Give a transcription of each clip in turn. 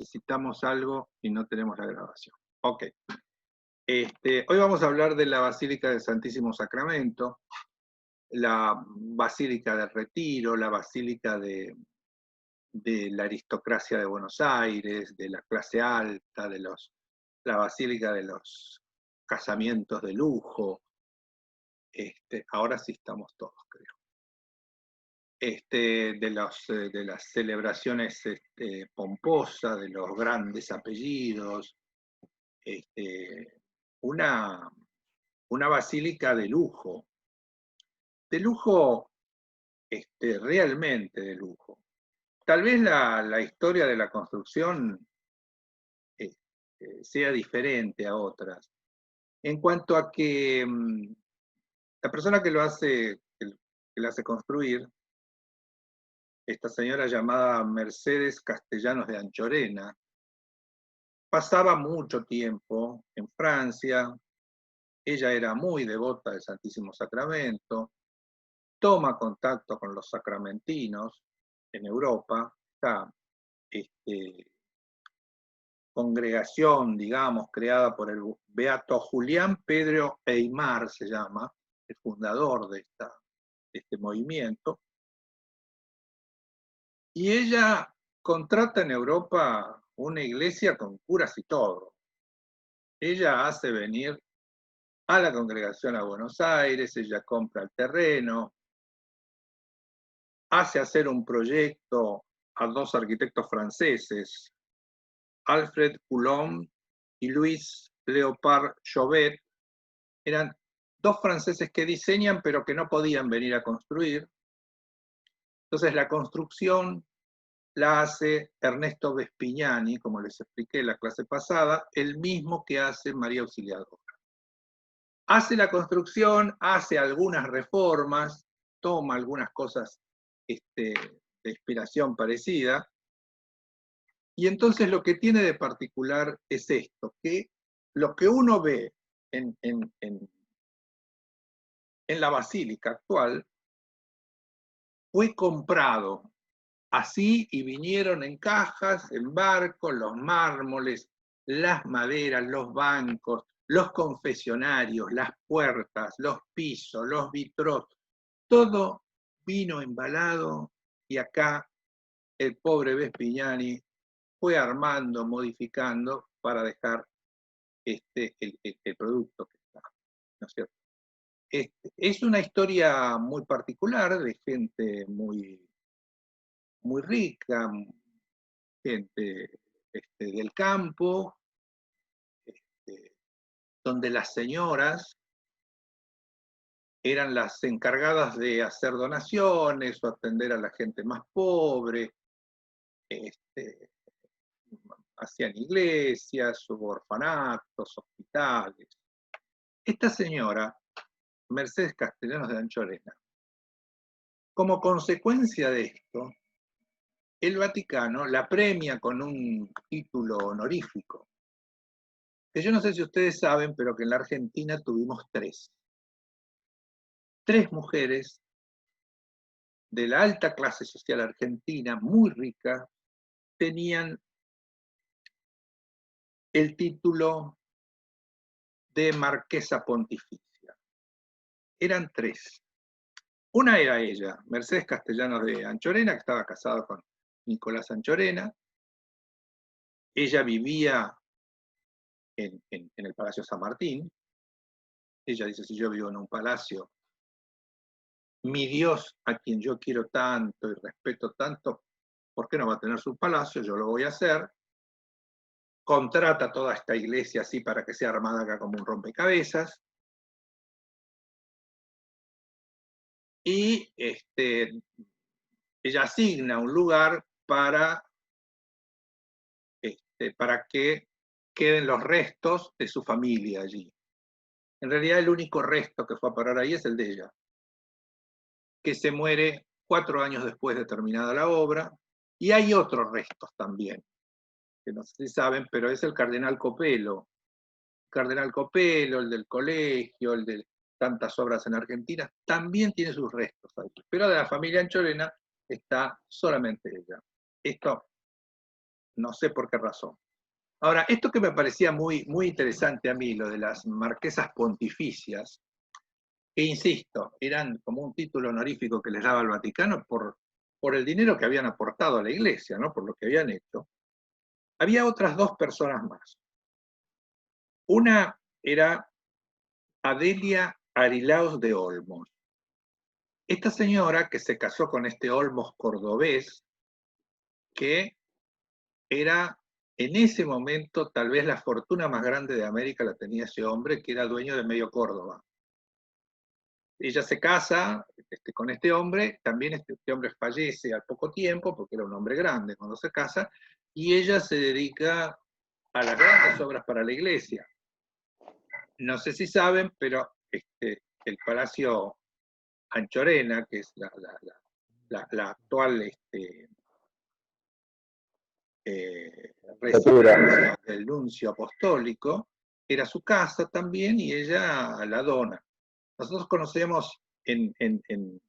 necesitamos algo y no tenemos la grabación. Ok. Hoy vamos a hablar de la Basílica del Santísimo Sacramento, la Basílica del Retiro, la Basílica de la aristocracia de Buenos Aires, de la clase alta, la Basílica de los casamientos de lujo. Ahora sí estamos todos, creo. De las celebraciones pomposas, de los grandes apellidos, una basílica de lujo realmente de lujo. Tal vez la historia de la construcción sea diferente a otras, en cuanto a que la persona que la hace construir, esta señora llamada Mercedes Castellanos de Anchorena, pasaba mucho tiempo en Francia. Ella era muy devota del Santísimo Sacramento, toma contacto con los sacramentinos en Europa, esta congregación, digamos, creada por el beato Julián Pedro Aymar, se llama, el fundador de este movimiento, y ella contrata en Europa una iglesia con curas y todo. Ella hace venir a la congregación a Buenos Aires, ella compra el terreno, hace hacer un proyecto a dos arquitectos franceses, Alfred Coulomb y Louis Léopard Chauvet. Eran dos franceses que diseñan pero que no podían venir a construir. Entonces la construcción la hace Ernesto Vespignani, como les expliqué en la clase pasada, el mismo que hace María Auxiliadora. Hace la construcción, hace algunas reformas, toma algunas cosas de inspiración parecida, y entonces lo que tiene de particular es esto, que lo que uno ve en la basílica actual fue comprado así y vinieron en cajas, en barcos, los mármoles, las maderas, los bancos, los confesionarios, las puertas, los pisos, los vitros, todo vino embalado y acá el pobre Vespignani fue armando, modificando para dejar el producto que está, ¿no es cierto? Es una historia muy particular de gente muy rica, gente del campo, donde las señoras eran las encargadas de hacer donaciones o atender a la gente más pobre, hacían iglesias, orfanatos, hospitales. Esta señora, Mercedes Castellanos de Anchorena, como consecuencia de esto, el Vaticano la premia con un título honorífico, que yo no sé si ustedes saben, pero que en la Argentina tuvimos tres mujeres de la alta clase social argentina, muy ricas, tenían el título de marquesa pontificia. Eran tres. Una era ella, Mercedes Castellanos de Anchorena, que estaba casada con Nicolás Anchorena. Ella vivía en el Palacio San Martín. Ella dice, si yo vivo en un palacio, mi Dios, a quien yo quiero tanto y respeto tanto, ¿por qué no va a tener su palacio? Yo lo voy a hacer. Contrata toda esta iglesia así para que sea armada acá como un rompecabezas. Y ella asigna un lugar para que queden los restos de su familia allí. En realidad el único resto que fue a parar ahí es el de ella, que se muere 4 años después de terminada la obra, y hay otros restos también, que no sé si saben, pero es el cardenal Copelo. El cardenal Copelo, el del colegio, el de tantas obras en Argentina, también tiene sus restos ahí. Pero de la familia Anchorena está solamente ella. Esto no sé por qué razón. Ahora, esto que me parecía muy, muy interesante a mí, lo de las marquesas pontificias, que insisto, eran como un título honorífico que les daba el Vaticano por el dinero que habían aportado a la Iglesia, ¿no? Por lo que habían hecho. Había otras dos personas más. Una era Adelia Arilaos de Olmos. Esta señora que se casó con este Olmos cordobés, que era en ese momento tal vez la fortuna más grande de América la tenía ese hombre, que era dueño de medio Córdoba. Ella se casa con este hombre, también este hombre fallece al poco tiempo, porque era un hombre grande cuando se casa, y ella se dedica a las grandes obras para la iglesia. No sé si saben, pero el Palacio Anchorena, que es la actual residencia del nuncio apostólico, era su casa también y ella la dona. Nosotros conocemos en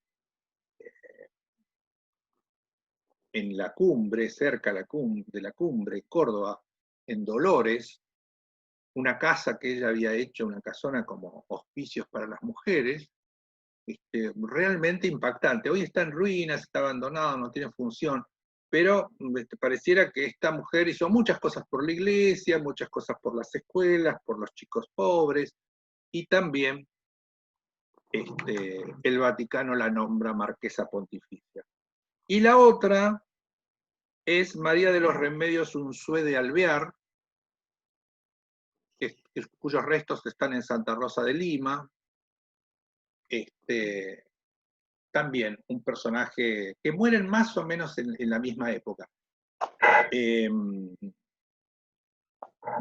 la cumbre, cerca de la cumbre, Córdoba, en Dolores, una casa que ella había hecho, una casona como hospicios para las mujeres, realmente impactante. Hoy está en ruinas, está abandonado, no tiene función, pero pareciera que esta mujer hizo muchas cosas por la iglesia, muchas cosas por las escuelas, por los chicos pobres, y también el Vaticano la nombra marquesa pontificia. Y la otra es María de los Remedios Unzué de Alvear, cuyos restos están en Santa Rosa de Lima. También un personaje que mueren más o menos en la misma época.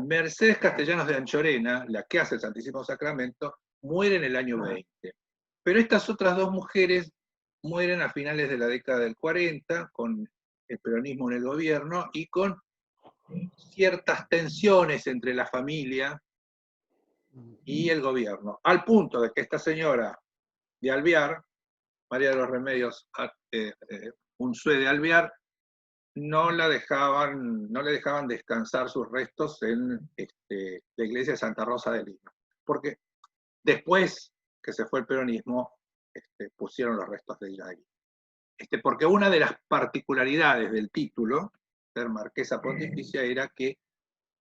Mercedes Castellanos de Anchorena, la que hace el Santísimo Sacramento, muere en el año 20. Pero estas otras dos mujeres mueren a finales de la década del 40, con el peronismo en el gobierno y con ciertas tensiones entre la familia y el gobierno, al punto de que esta señora de Alvear, María de los Remedios Unzué de Alvear, no le dejaban descansar sus restos en la iglesia de Santa Rosa de Lima. Porque después que se fue el peronismo, pusieron los restos de ella ahí. Porque una de las particularidades del título, ser marquesa pontificia, era que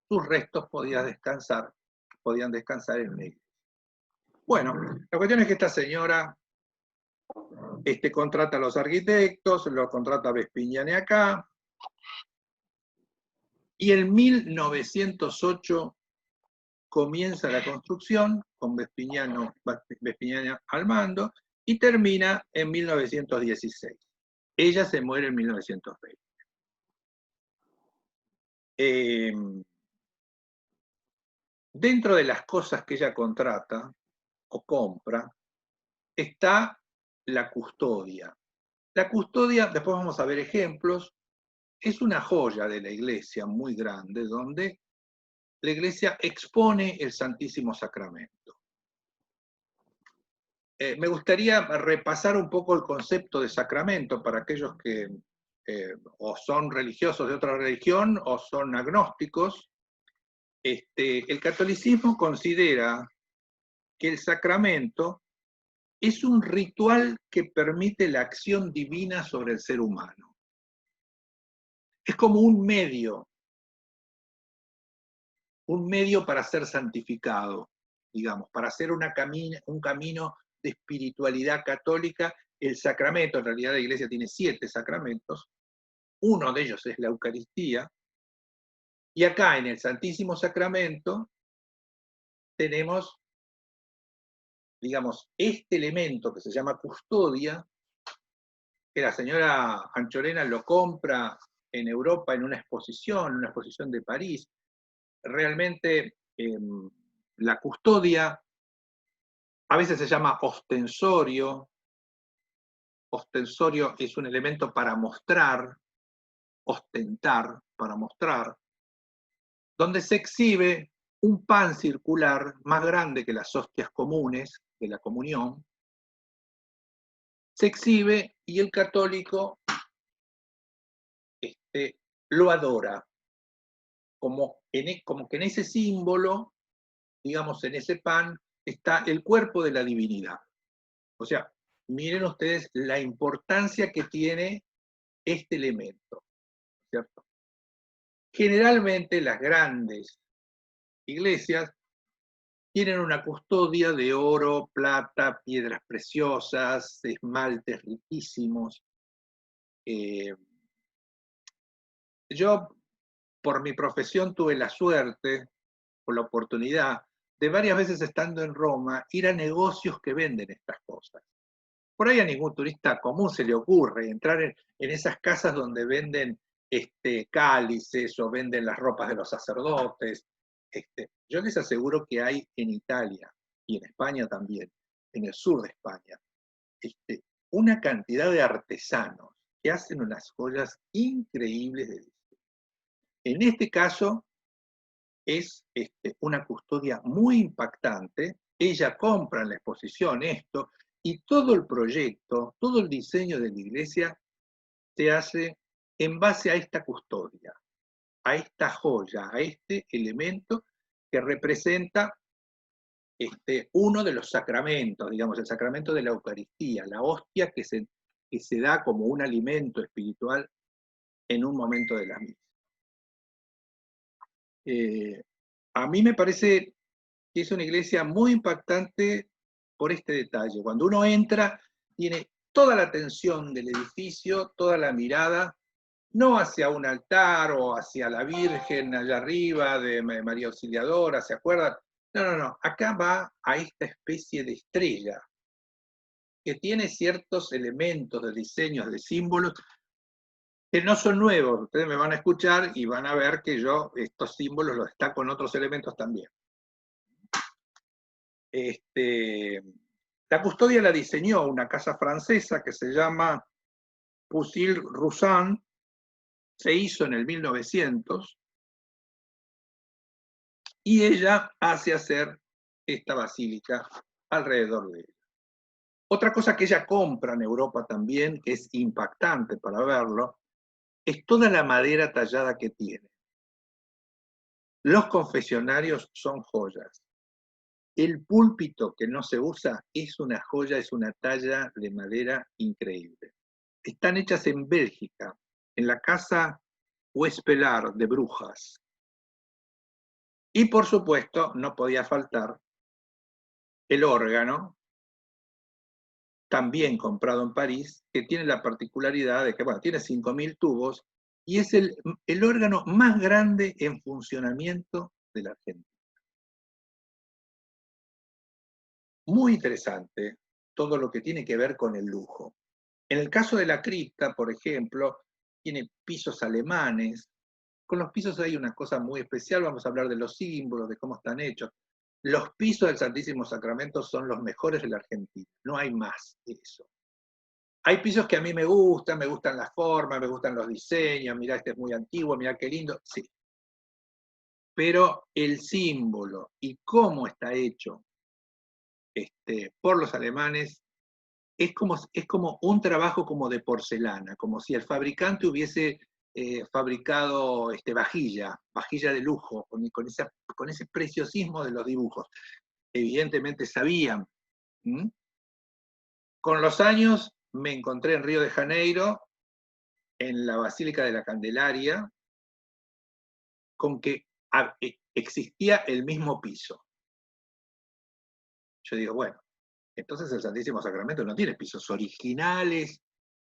sus restos podían descansar en una iglesia. Bueno, la cuestión es que esta señora contrata a los arquitectos, lo contrata Vespignani acá, y en 1908 comienza la construcción con Vespignani al mando y termina en 1916. Ella se muere en 1920. Dentro de las cosas que ella contrata o compra está la custodia. La custodia, después vamos a ver ejemplos, es una joya de la iglesia muy grande donde la iglesia expone el Santísimo Sacramento. Me gustaría repasar un poco el concepto de sacramento para aquellos que o son religiosos de otra religión o son agnósticos. El catolicismo considera que el sacramento es un ritual que permite la acción divina sobre el ser humano. Es como un medio para ser santificado, digamos, para hacer un camino de espiritualidad católica. El sacramento, en realidad la iglesia tiene 7 sacramentos, uno de ellos es la Eucaristía, y acá en el Santísimo Sacramento tenemos, digamos, este elemento que se llama custodia, que la señora Anchorena lo compra en Europa en una exposición de París. Realmente la custodia a veces se llama ostensorio. Ostensorio es un elemento para mostrar, ostentar, para mostrar, donde se exhibe un pan circular más grande que las hostias comunes de la comunión. Se exhibe y el católico lo adora. como que en ese símbolo, digamos, en ese pan, está el cuerpo de la divinidad. O sea, miren ustedes la importancia que tiene este elemento, ¿cierto? Generalmente las grandes iglesias tienen una custodia de oro, plata, piedras preciosas, esmaltes riquísimos. Yo, por mi profesión, tuve la suerte, por la oportunidad, de varias veces estando en Roma, ir a negocios que venden estas cosas. Por ahí a ningún turista común se le ocurre entrar en esas casas donde venden cálices o venden las ropas de los sacerdotes. Yo les aseguro que hay en Italia y en España también, en el sur de España, una cantidad de artesanos que hacen unas joyas increíbles de diseño. En este caso es una custodia muy impactante. Ella compra en la exposición esto y todo el proyecto, todo el diseño de la iglesia se hace en base a esta custodia, a esta joya, a este elemento que representa uno de los sacramentos, digamos, el sacramento de la Eucaristía, la hostia que se da como un alimento espiritual en un momento de la misa. A mí me parece que es una iglesia muy impactante por este detalle. Cuando uno entra, tiene toda la atención del edificio, toda la mirada, no hacia un altar o hacia la Virgen allá arriba de María Auxiliadora, ¿se acuerdan? No, no, no. Acá va a esta especie de estrella que tiene ciertos elementos de diseños, de símbolos, que no son nuevos. Ustedes me van a escuchar y van a ver que yo estos símbolos los destaco en otros elementos también. La custodia la diseñó una casa francesa que se llama Poussy-Roussan, se hizo en el 1900, y ella hace hacer esta basílica alrededor de ella. Otra cosa que ella compra en Europa también, que es impactante para verlo, es toda la madera tallada que tiene. Los confesionarios son joyas. El púlpito que no se usa es una joya, es una talla de madera increíble. Están hechas en Bélgica, en la casa Huespelar de Brujas. Y por supuesto, no podía faltar el órgano, también comprado en París, que tiene la particularidad de que, bueno, tiene 5.000 tubos y es el órgano más grande en funcionamiento de la Argentina. Muy interesante todo lo que tiene que ver con el lujo. En el caso de la cripta, por ejemplo, tiene pisos alemanes. Con los pisos hay una cosa muy especial, vamos a hablar de los símbolos, de cómo están hechos. Los pisos del Santísimo Sacramento son los mejores de la Argentina, no hay más de eso. Hay pisos que a mí me gustan las formas, me gustan los diseños, mirá, este es muy antiguo, mirá qué lindo, sí. Pero el símbolo y cómo está hecho por los alemanes es como un trabajo como de porcelana, como si el fabricante hubiese fabricado vajilla de lujo, con ese preciosismo de los dibujos. Evidentemente sabían. Con los años me encontré en Río de Janeiro, en la Basílica de la Candelaria, con que existía el mismo piso. Yo digo, bueno, entonces el Santísimo Sacramento no tiene pisos originales.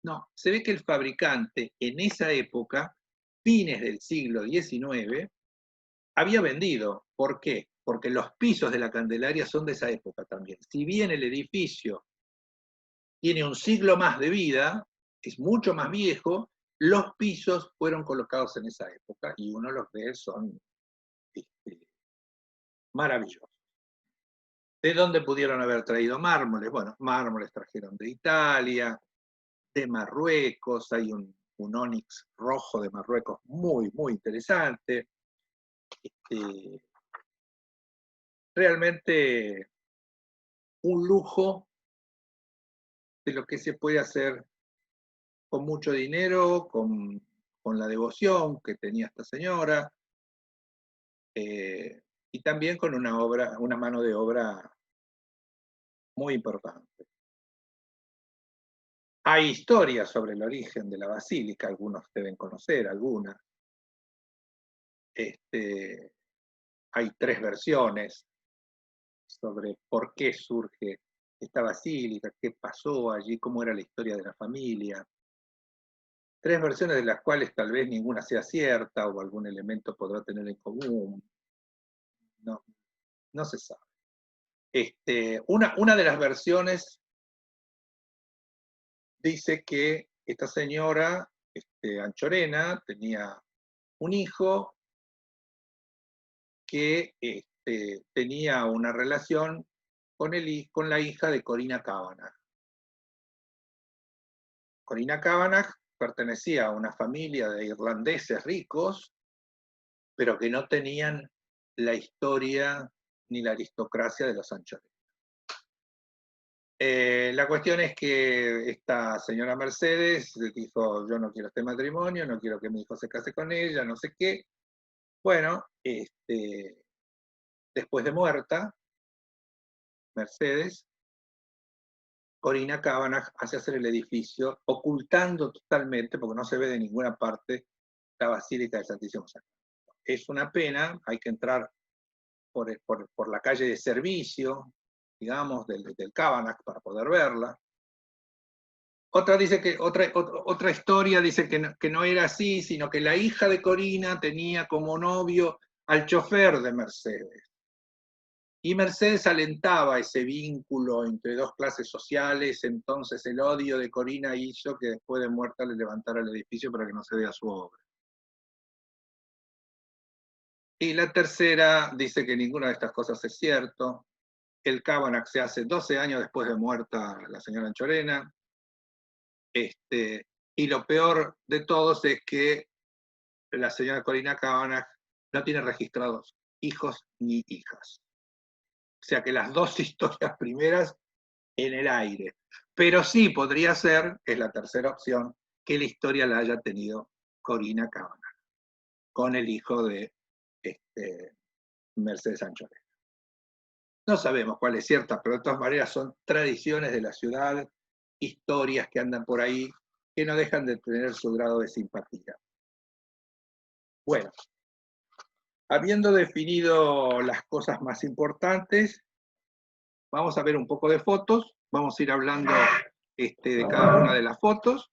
No, se ve que el fabricante en esa época, fines del siglo XIX, había vendido. ¿Por qué? Porque los pisos de la Candelaria son de esa época también. Si bien el edificio tiene un siglo más de vida, es mucho más viejo, los pisos fueron colocados en esa época y uno los ve, son maravillosos. ¿De dónde pudieron haber traído mármoles? Bueno, mármoles trajeron de Italia, de Marruecos, hay un ónix rojo de Marruecos muy, muy interesante. Realmente un lujo de lo que se puede hacer con mucho dinero, con la devoción que tenía esta señora, y también con una mano de obra muy importante. Hay historias sobre el origen de la basílica, algunos deben conocer, algunas. Hay 3 versiones sobre por qué surge esta basílica, qué pasó allí, cómo era la historia de la familia. 3 versiones de las cuales tal vez ninguna sea cierta o algún elemento podrá tener en común. No se sabe. Una de las versiones dice que esta señora, Anchorena, tenía un hijo que tenía una relación con la hija de Corina Kavanagh. Corina Kavanagh pertenecía a una familia de irlandeses ricos, pero que no tenían la historia ni la aristocracia de los Anchorena. La cuestión es que esta señora Mercedes dijo, yo no quiero este matrimonio, no quiero que mi hijo se case con ella, no sé qué. Bueno, después de muerta, Mercedes, Corina Kavanagh hace hacer el edificio, ocultando totalmente, porque no se ve de ninguna parte, la Basílica del Santísimo Sacramento. Es una pena, hay que entrar por la calle de servicio, digamos, del Kavanagh para poder verla. Otra historia dice que no era así, sino que la hija de Corina tenía como novio al chofer de Mercedes. Y Mercedes alentaba ese vínculo entre 2 clases sociales, entonces el odio de Corina hizo que después de muerta le levantara el edificio para que no se vea su obra. Y la tercera dice que ninguna de estas cosas es cierto. El Kavanagh se hace 12 años después de muerta la señora Anchorena. Y lo peor de todos es que la señora Corina Kavanagh no tiene registrados hijos ni hijas. O sea que las 2 historias primeras en el aire. Pero sí podría ser, es la tercera opción, que la historia la haya tenido Corina Kavanagh, con el hijo de Mercedes Anchorena. No sabemos cuál es cierta, pero de todas maneras son tradiciones de la ciudad, historias que andan por ahí, que no dejan de tener su grado de simpatía. Bueno, habiendo definido las cosas más importantes, vamos a ver un poco de fotos, vamos a ir hablando de cada una de las fotos.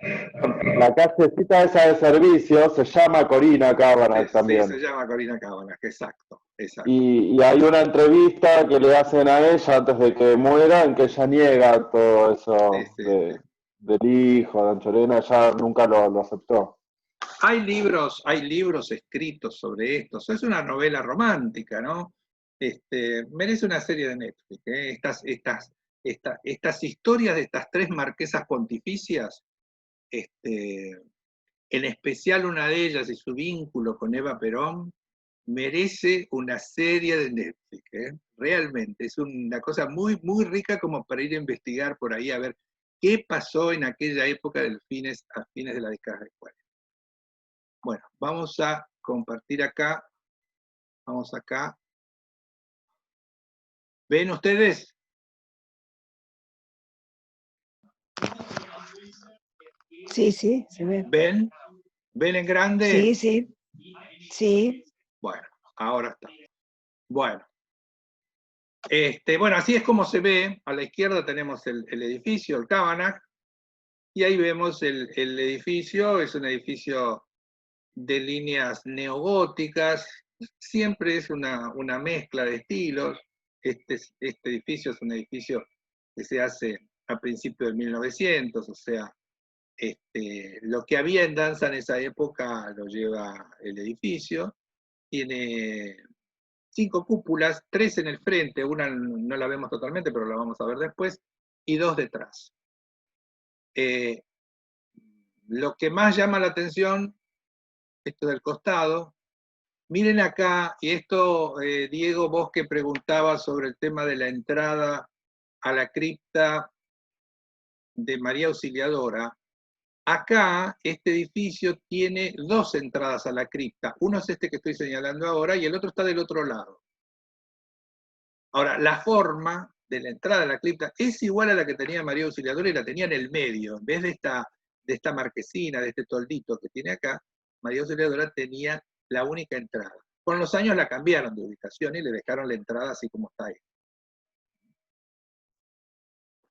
La callecita esa de servicio se llama Corina Kavanagh también. Sí, se llama Corina Kavanagh, exacto. Y hay una entrevista que le hacen a ella antes de que muera en que ella niega todo eso del hijo de Anchorena, ella nunca lo aceptó. Hay libros escritos sobre esto. Es una novela romántica, ¿no? Merece una serie de Netflix. Estas historias de estas 3 marquesas pontificias, en especial una de ellas y su vínculo con Eva Perón, merece una serie de Netflix. Realmente, es una cosa muy, muy rica como para ir a investigar por ahí a ver qué pasó en aquella época a fines de la década de 40. Bueno, vamos a compartir acá. Vamos acá. ¿Ven ustedes? Sí, sí, se ve. ¿Ven? ¿Ven en grande? Sí, sí. Sí. Bueno, ahora está. Bueno. Bueno, así es como se ve. A la izquierda tenemos el edificio, el Kavanagh, y ahí vemos el edificio. Es un edificio de líneas neogóticas. Siempre es una mezcla de estilos. Este edificio es un edificio que se hace a principios de 1900, o sea, lo que había en danza en esa época lo lleva el edificio. Tiene 5 cúpulas, 3 en el frente, una no la vemos totalmente, pero la vamos a ver después, y 2 detrás. Lo que más llama la atención, esto del costado, miren acá, y esto, Diego, vos que preguntabas sobre el tema de la entrada a la cripta de María Auxiliadora, Acá, este edificio tiene dos entradas a la cripta. Uno es este que estoy señalando ahora y el otro está del otro lado. Ahora, la forma de la entrada a la cripta es igual a la que tenía María Auxiliadora y la tenía en el medio. En vez de esta marquesina, de este toldito que tiene acá, María Auxiliadora tenía la única entrada. Con los años la cambiaron de ubicación y le dejaron la entrada así como está ahí.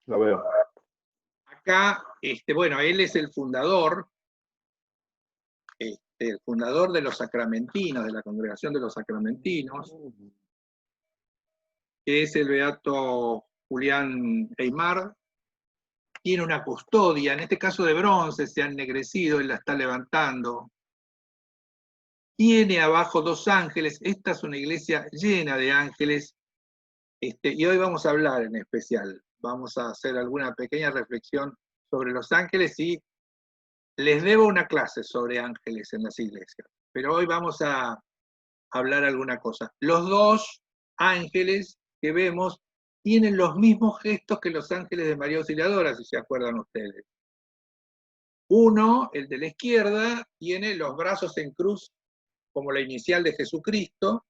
Lo veo. Acá, bueno, él es el fundador de los sacramentinos, de la congregación de los sacramentinos, que es el beato Julián Eymar. Tiene una custodia, en este caso de bronce, se ha ennegrecido, él la está levantando. Tiene abajo dos ángeles, esta es una iglesia llena de ángeles, y hoy vamos a hablar en especial, vamos a hacer alguna pequeña reflexión sobre los ángeles y les debo una clase sobre ángeles en las iglesias, pero hoy vamos a hablar alguna cosa. Los dos ángeles que vemos tienen los mismos gestos que los ángeles de María Auxiliadora, si se acuerdan ustedes. Uno, el de la izquierda, tiene los brazos en cruz como la inicial de Jesucristo,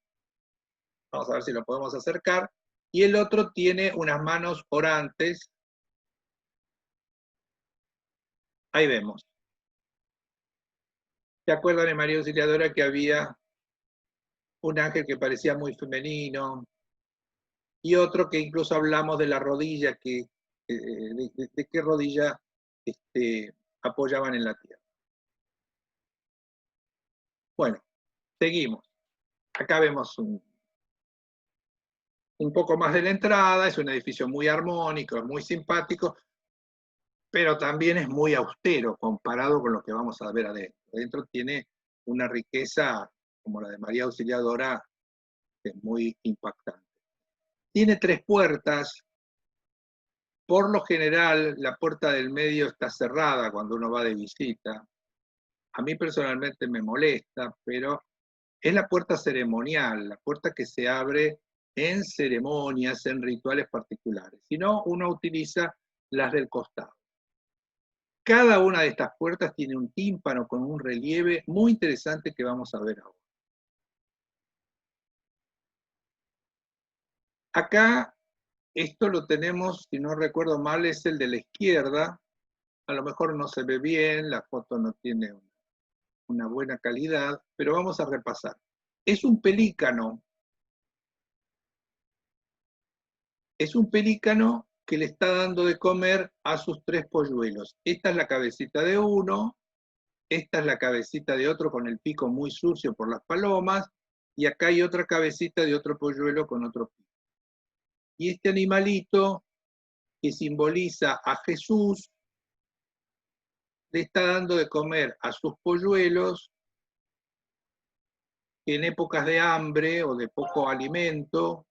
vamos a ver si lo podemos acercar, y el otro tiene unas manos orantes, ahí vemos. ¿Se acuerdan de María Auxiliadora que había un ángel que parecía muy femenino, y otro que incluso hablamos de la rodilla, de qué rodilla apoyaban en la tierra? Bueno, seguimos. Acá vemos un poco más de la entrada, es un edificio muy armónico, muy simpático, pero también es muy austero comparado con lo que vamos a ver adentro. Adentro tiene una riqueza como la de María Auxiliadora, que es muy impactante. Tiene tres puertas. Por lo general, la puerta del medio está cerrada cuando uno va de visita. A mí personalmente me molesta, pero es la puerta ceremonial, la puerta que se abre en ceremonias, en rituales particulares. Si no, uno utiliza las del costado. Cada una de estas puertas tiene un tímpano con un relieve muy interesante que vamos a ver ahora. Acá, esto lo tenemos, si no recuerdo mal, es el de la izquierda. A lo mejor no se ve bien, la foto no tiene una buena calidad, pero vamos a repasar. Es un pelícano. Es un pelícano que le está dando de comer a sus tres polluelos. Esta es la cabecita de uno, esta es la cabecita de otro con el pico muy sucio por las palomas, y acá hay otra cabecita de otro polluelo con otro pico. Y este animalito que simboliza a Jesús le está dando de comer a sus polluelos que en épocas de hambre o de poco alimento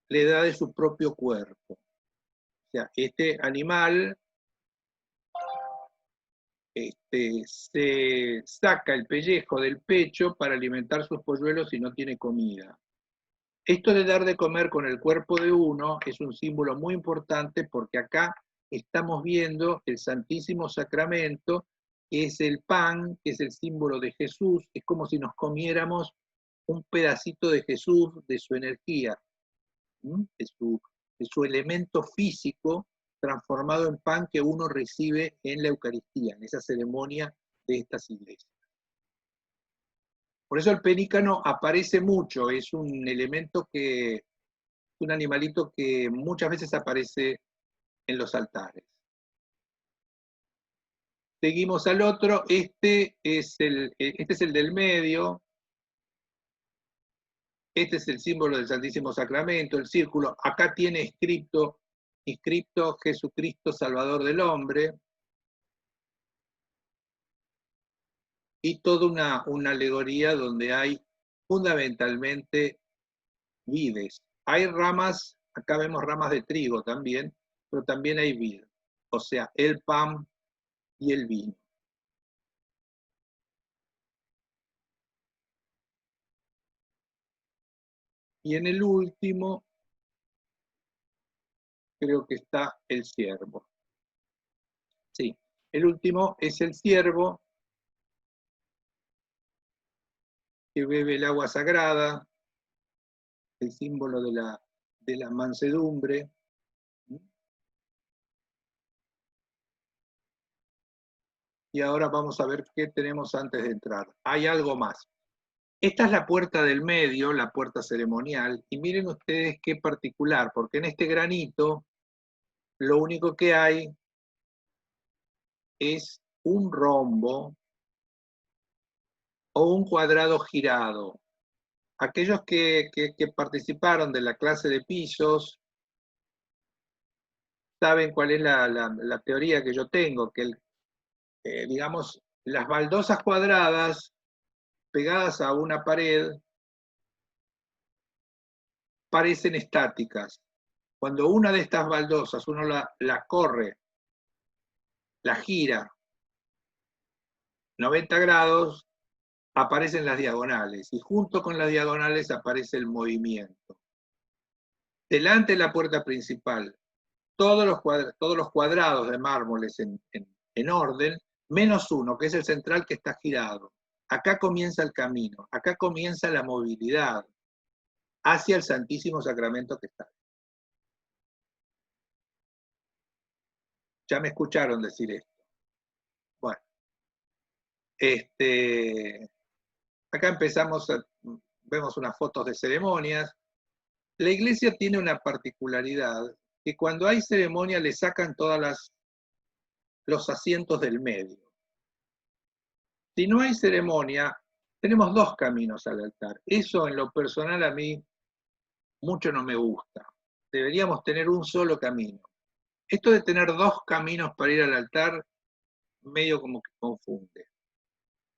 le da de su propio cuerpo. O sea, este animal se saca el pellejo del pecho para alimentar sus polluelos y no tiene comida. Esto de dar de comer con el cuerpo de uno es un símbolo muy importante porque acá estamos viendo el Santísimo Sacramento, que es el pan, que es el símbolo de Jesús, es como si nos comiéramos un pedacito de Jesús, de su energía, de su elemento físico transformado en pan que uno recibe en la Eucaristía, en esa ceremonia de estas iglesias. Por eso el pelícano aparece mucho, es un elemento un animalito que muchas veces aparece en los altares. Seguimos al otro, este es el del medio, este es el símbolo del Santísimo Sacramento, el círculo, acá tiene inscripto Jesucristo Salvador del hombre, y toda una alegoría donde hay fundamentalmente vides. Hay ramas, acá vemos ramas de trigo también, pero también hay vid, o sea, el pan y el vino. Y en el último, creo que está el ciervo. Sí, El último es el ciervo, que bebe el agua sagrada, el símbolo de la mansedumbre. Y ahora vamos a ver qué tenemos antes de entrar. Hay algo más. Esta es la puerta del medio, la puerta ceremonial, y miren ustedes qué particular, porque en este granito lo único que hay es un rombo o un cuadrado girado. Aquellos que participaron de la clase de pisos saben cuál es la teoría que yo tengo, que digamos, las baldosas cuadradas pegadas a una pared parecen estáticas. Cuando una de estas baldosas uno la corre, la gira 90 grados, aparecen las diagonales, y junto con las diagonales aparece el movimiento. Delante de la puerta principal, todos los cuadrados de mármoles en orden, menos uno, que es el central, que está girado. Acá comienza el camino, acá comienza la movilidad hacia el Santísimo Sacramento que está. Ya me escucharon decir esto. Bueno, acá vemos unas fotos de ceremonias. La iglesia tiene una particularidad, que cuando hay ceremonia le sacan todos los asientos del medio. Si no hay ceremonia, tenemos dos caminos al altar. Eso en lo personal a mí mucho no me gusta. Deberíamos tener un solo camino. Esto de tener dos caminos para ir al altar, medio como que confunde.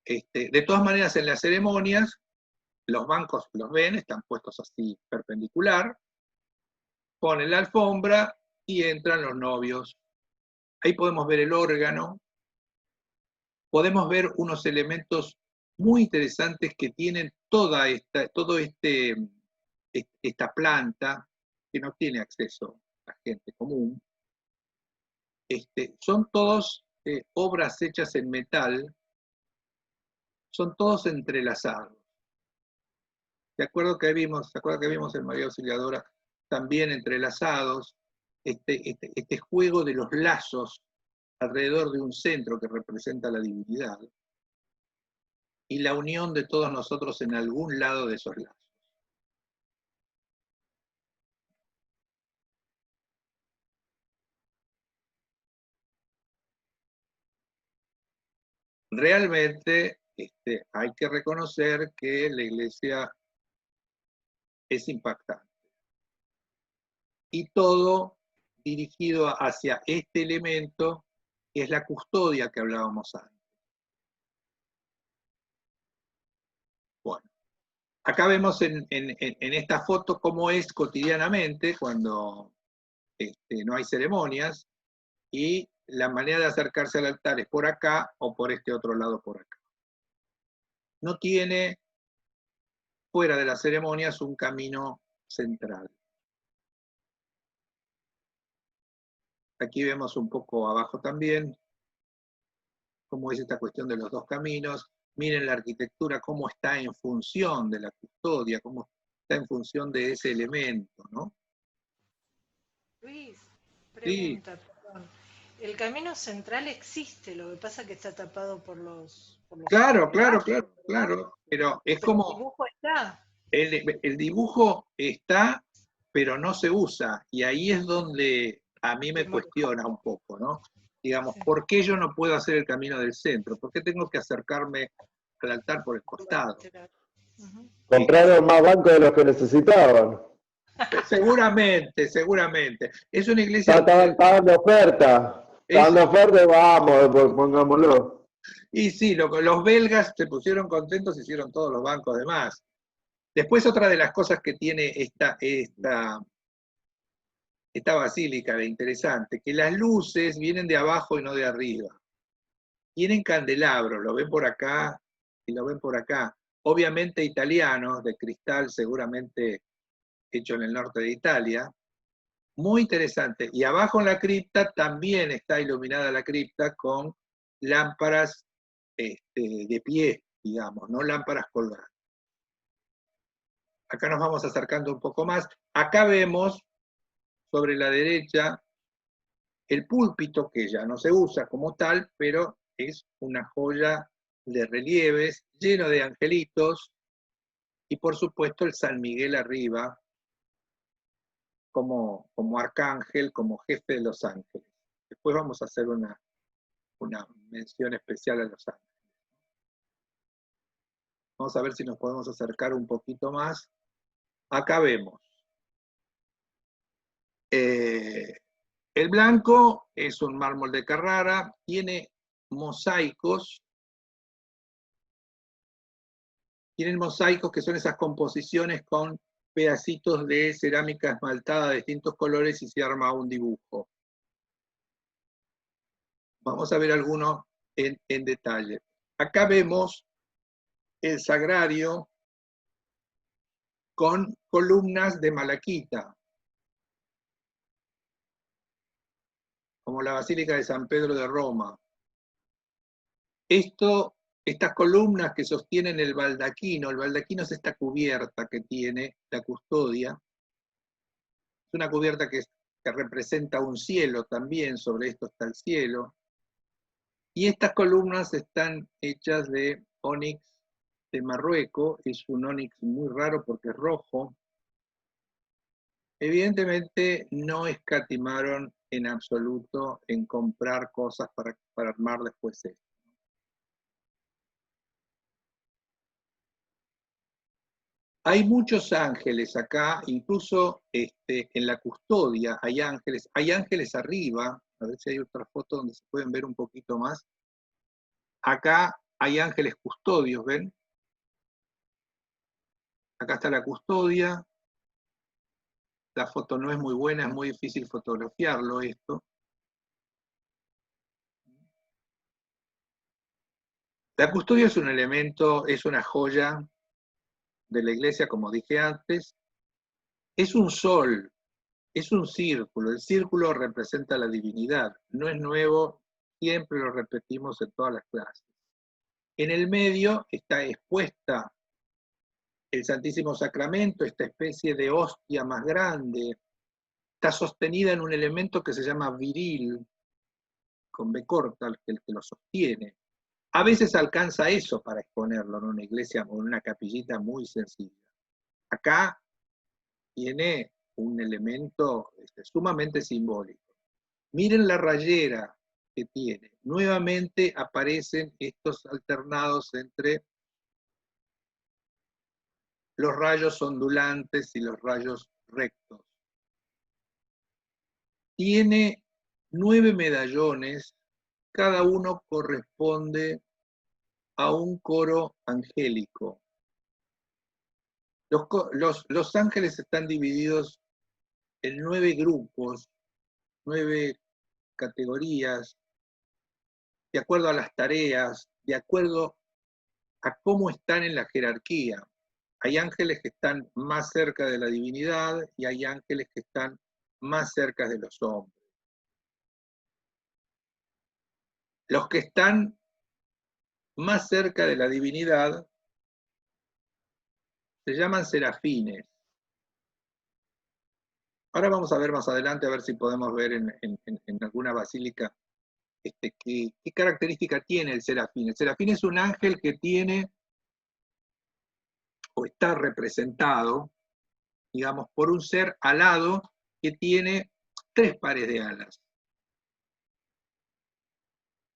De todas maneras, en las ceremonias, los bancos los ven, están puestos así perpendicular, ponen la alfombra y entran los novios. Ahí podemos ver el órgano, podemos ver unos elementos muy interesantes que tienen esta planta, que no tiene acceso a gente común. Son todos obras hechas en metal, son todos entrelazados. ¿Se acuerdan que vimos en María Auxiliadora también entrelazados? Este juego de los lazos alrededor de un centro que representa la divinidad y la unión de todos nosotros en algún lado de esos lazos. Realmente hay que reconocer que la iglesia es impactante. Y todo dirigido hacia este elemento, que es la custodia que hablábamos antes. Bueno, acá vemos en esta foto cómo es cotidianamente cuando no hay ceremonias, y la manera de acercarse al altar es por acá o por este otro lado por acá. No tiene, fuera de las ceremonias, un camino central. Aquí vemos un poco abajo también cómo es esta cuestión de los dos caminos. Miren la arquitectura, cómo está en función de la custodia, cómo está en función de ese elemento, ¿no? Luis, pregunta, sí. Perdón. El camino central existe, lo que pasa es que está tapado por los claro, pero es como... El dibujo está. El dibujo está, pero no se usa, y ahí es donde a mí me cuestiona un poco, ¿no? Digamos, sí. ¿Por qué yo no puedo hacer el camino del centro? ¿Por qué tengo que acercarme al altar por el costado? Compraron más bancos de los que necesitaban. Seguramente. Es una iglesia... Estaban dando oferta. Estaban dando oferta, vamos, pongámoslo. Y sí, los belgas se pusieron contentos y hicieron todos los bancos de más. Después, otra de las cosas que tiene esta basílica de interesante, que las luces vienen de abajo y no de arriba. Tienen candelabros, lo ven por acá y lo ven por acá. Obviamente italianos, de cristal, seguramente hecho en el norte de Italia. Muy interesante. Y abajo en la cripta también está iluminada la cripta con lámparas de pie, digamos, no lámparas colgadas. Acá nos vamos acercando un poco más. Acá vemos sobre la derecha el púlpito, que ya no se usa como tal, pero es una joya de relieves, lleno de angelitos, y por supuesto el San Miguel arriba, como arcángel, como jefe de los ángeles. Después vamos a hacer una mención especial a los ángeles. Vamos a ver si nos podemos acercar un poquito más. Acá vemos. El blanco es un mármol de Carrara, tiene mosaicos. Tienen mosaicos, que son esas composiciones con pedacitos de cerámica esmaltada de distintos colores y se arma un dibujo. Vamos a ver algunos en detalle. Acá vemos el sagrario con columnas de malaquita, como la Basílica de San Pedro de Roma. Estas columnas que sostienen el baldaquino es esta cubierta que tiene la custodia. Es una cubierta que representa un cielo también, sobre esto está el cielo. Y estas columnas están hechas de ónix de Marruecos, es un ónix muy raro porque es rojo. Evidentemente no escatimaron en absoluto en comprar cosas para armar después esto. Hay muchos ángeles acá, incluso en la custodia hay ángeles arriba, a ver si hay otra foto donde se pueden ver un poquito más. Acá hay ángeles custodios, ¿ven? Acá está la custodia. La foto no es muy buena, es muy difícil fotografiarlo esto. La custodia es un elemento, es una joya de la iglesia, como dije antes. Es un sol, es un círculo. El círculo representa la divinidad. No es nuevo, siempre lo repetimos en todas las clases. En el medio está expuesta el Santísimo Sacramento, esta especie de hostia más grande. Está sostenida en un elemento que se llama viril, con B corta, el que lo sostiene. A veces alcanza eso para exponerlo en una iglesia o en una capillita muy sencilla. Acá tiene un elemento sumamente simbólico. Miren la rayera que tiene. Nuevamente aparecen estos alternados entre los rayos ondulantes y los rayos rectos. Tiene 9 medallones, cada uno corresponde a un coro angélico. Los ángeles están divididos en 9 grupos, 9 categorías, de acuerdo a las tareas, de acuerdo a cómo están en la jerarquía. Hay ángeles que están más cerca de la divinidad y hay ángeles que están más cerca de los hombres. Los que están más cerca de la divinidad se llaman serafines. Ahora vamos a ver más adelante, a ver si podemos ver en alguna basílica qué característica tiene el serafín. El serafín es un ángel que tiene, o está representado, digamos, por un ser alado que tiene 3 pares de alas.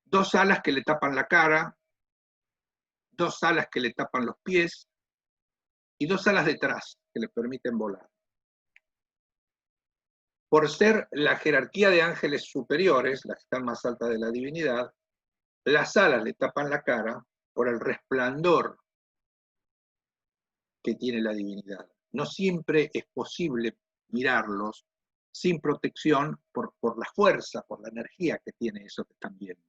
2 alas que le tapan la cara, 2 alas que le tapan los pies, y 2 alas detrás que le permiten volar. Por ser la jerarquía de ángeles superiores, las que están más altas de la divinidad, las alas le tapan la cara por el resplandor que tiene la divinidad. No siempre es posible mirarlos sin protección por la fuerza, por la energía que tiene eso que están viendo.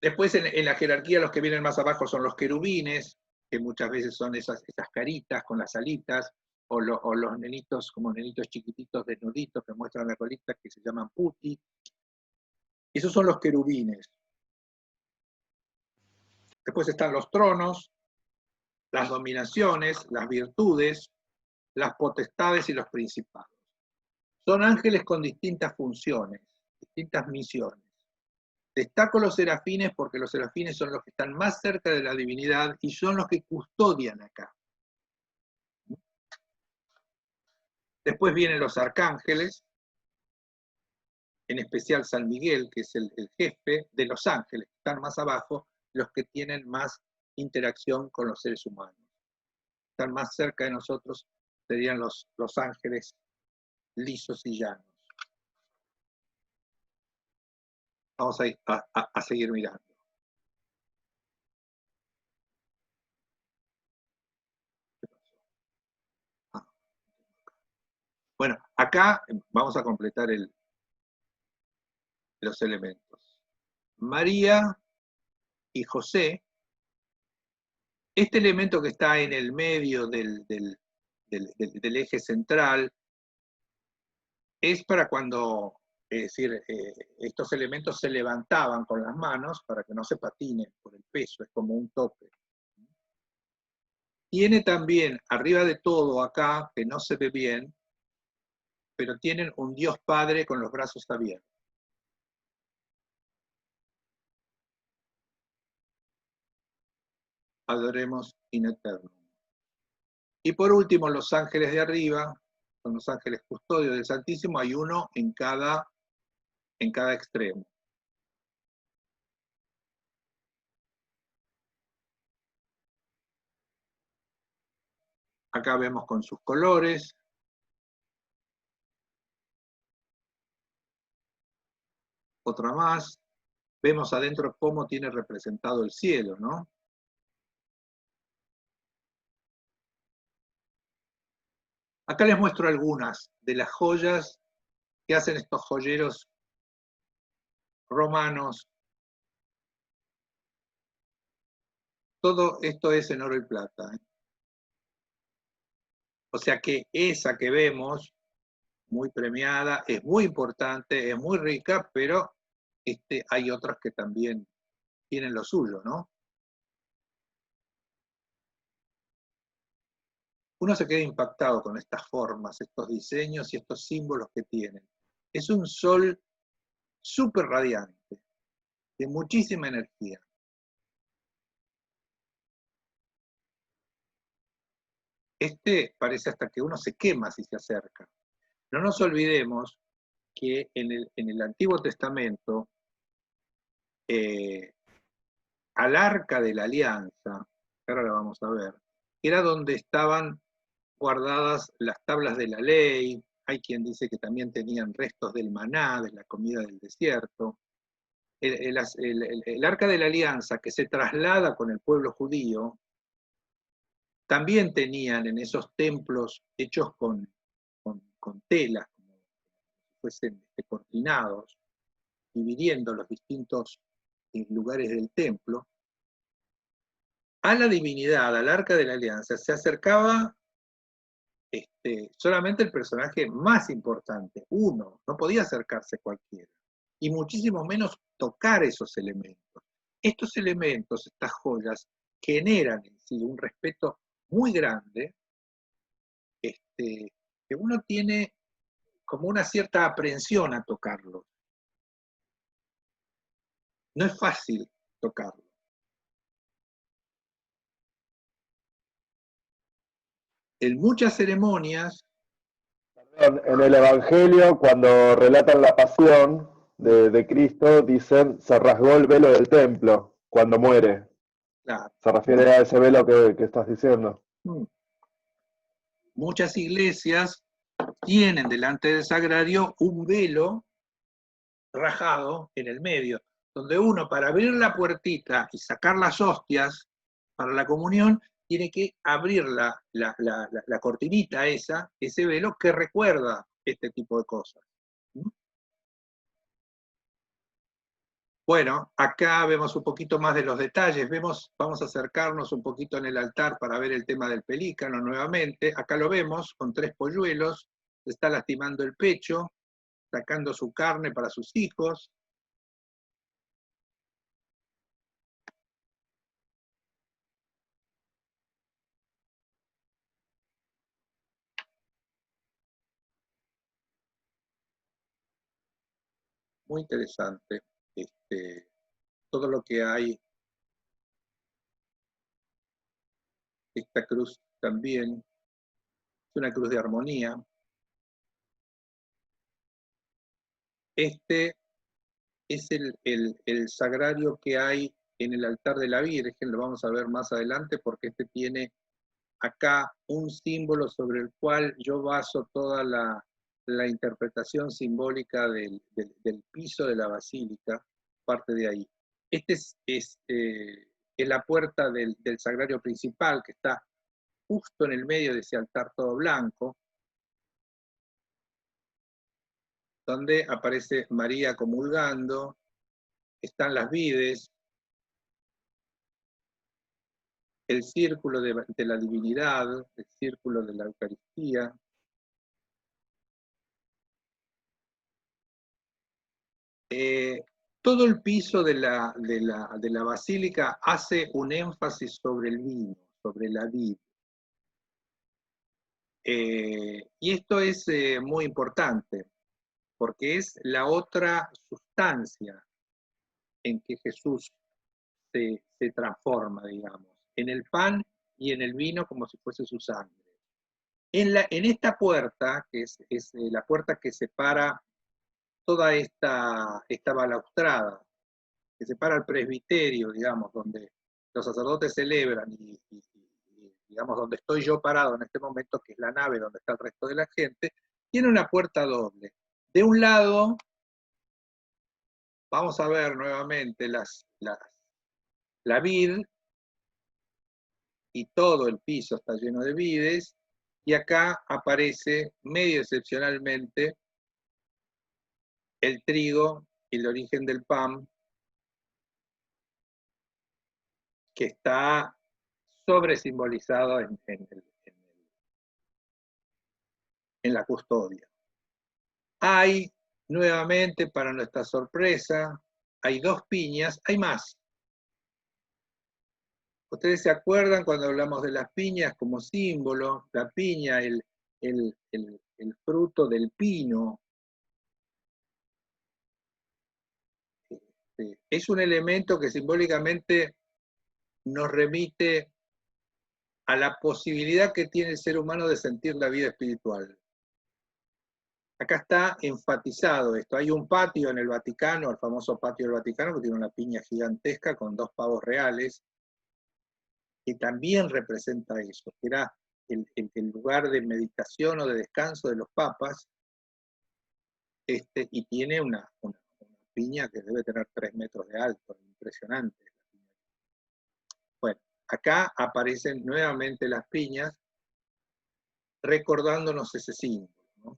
Después en la jerarquía los que vienen más abajo son los querubines, que muchas veces son esas caritas con las alitas. o los nenitos, como nenitos chiquititos desnuditos que muestran la colita, que se llaman putti. Esos son los querubines. Después están los tronos, las dominaciones, las virtudes, las potestades y los principados. Son ángeles con distintas funciones, distintas misiones. Destaco los serafines porque los serafines son los que están más cerca de la divinidad y son los que custodian acá. Después vienen los arcángeles, en especial San Miguel, que es el jefe de los ángeles, que están más abajo, los que tienen más interacción con los seres humanos. Están más cerca de nosotros, serían los ángeles lisos y llanos. Vamos a seguir mirando. Bueno, acá vamos a completar los elementos. María y José, este elemento que está en el medio del eje central, es para cuando, es decir, estos elementos se levantaban con las manos para que no se patinen por el peso, es como un tope. Tiene también, arriba de todo acá, que no se ve bien, pero tienen un Dios Padre con los brazos abiertos. Adoremos in eternum. Y por último, los ángeles de arriba, son los ángeles custodios del Santísimo, hay uno en cada extremo. Acá vemos con sus colores. Otra más. Vemos adentro cómo tiene representado el cielo, ¿no? Acá les muestro algunas de las joyas que hacen estos joyeros romanos. Todo esto es en oro y plata, ¿eh? O sea que esa que vemos, muy premiada, es muy importante, es muy rica, pero hay otras que también tienen lo suyo, ¿no? Uno se queda impactado con estas formas, estos diseños y estos símbolos que tienen. Es un sol súper radiante, de muchísima energía. Parece hasta que uno se quema si se acerca. No nos olvidemos que en el Antiguo Testamento, al Arca de la Alianza, que ahora la vamos a ver, era donde estaban guardadas las tablas de la ley. Hay quien dice que también tenían restos del maná, de la comida del desierto. El Arca de la Alianza, que se traslada con el pueblo judío, también tenían en esos templos hechos con telas, como si fuesen cortinados, dividiendo los distintos lugares del templo, a la divinidad, al Arca de la Alianza, se acercaba solamente el personaje más importante, uno, no podía acercarse cualquiera, y muchísimo menos tocar esos elementos. Estos elementos, estas joyas, generan en sí un respeto muy grande, que uno tiene como una cierta aprensión a tocarlo. No es fácil tocarlo. En muchas ceremonias... En el Evangelio, cuando relatan la pasión de Cristo, dicen, se rasgó el velo del templo cuando muere. Claro. Se refiere a ese velo que estás diciendo. Muchas iglesias tienen delante del sagrario un velo rajado en el medio, donde uno, para abrir la puertita y sacar las hostias para la comunión, tiene que abrir la cortinita ese velo que recuerda este tipo de cosas. Bueno, acá vemos un poquito más de los detalles, vamos a acercarnos un poquito en el altar para ver el tema del pelícano nuevamente. Acá lo vemos con 3 polluelos, se está lastimando el pecho, sacando su carne para sus hijos. Muy interesante todo lo que hay. Esta cruz también es una cruz de armonía. Este es el sagrario que hay en el altar de la Virgen, lo vamos a ver más adelante porque este tiene acá un símbolo sobre el cual yo baso toda la interpretación simbólica del piso de la basílica, parte de ahí. Este es la puerta del sagrario principal que está justo en el medio de ese altar todo blanco, donde aparece María comulgando, están las vides, el círculo de la divinidad, el círculo de la Eucaristía. Todo el piso de la basílica hace un énfasis sobre el vino, sobre la vid. Y esto es muy importante, porque es la otra sustancia en que Jesús se transforma, digamos, en el pan y en el vino como si fuese su sangre. En esta puerta, que es la puerta que separa toda esta balaustrada, que separa el presbiterio, digamos, donde los sacerdotes celebran y digamos, donde estoy yo parado en este momento, que es la nave donde está el resto de la gente, tiene una puerta doble. De un lado, vamos a ver nuevamente la vid, y todo el piso está lleno de vides, y acá aparece medio excepcionalmente el trigo y el origen del pan, que está sobresimbolizado en la custodia. Hay, nuevamente, para nuestra sorpresa, hay 2 piñas, hay más. ¿Ustedes se acuerdan cuando hablamos de las piñas como símbolo? La piña, el fruto del pino, es un elemento que simbólicamente nos remite a la posibilidad que tiene el ser humano de sentir la vida espiritual. Acá está enfatizado esto. Hay un patio en el Vaticano, el famoso patio del Vaticano, que tiene una piña gigantesca con 2 pavos reales, que también representa eso, que era el lugar de meditación o de descanso de los papas, y tiene una piña que debe tener 3 metros de alto, impresionante. Bueno, acá aparecen nuevamente las piñas, recordándonos ese símbolo, ¿no?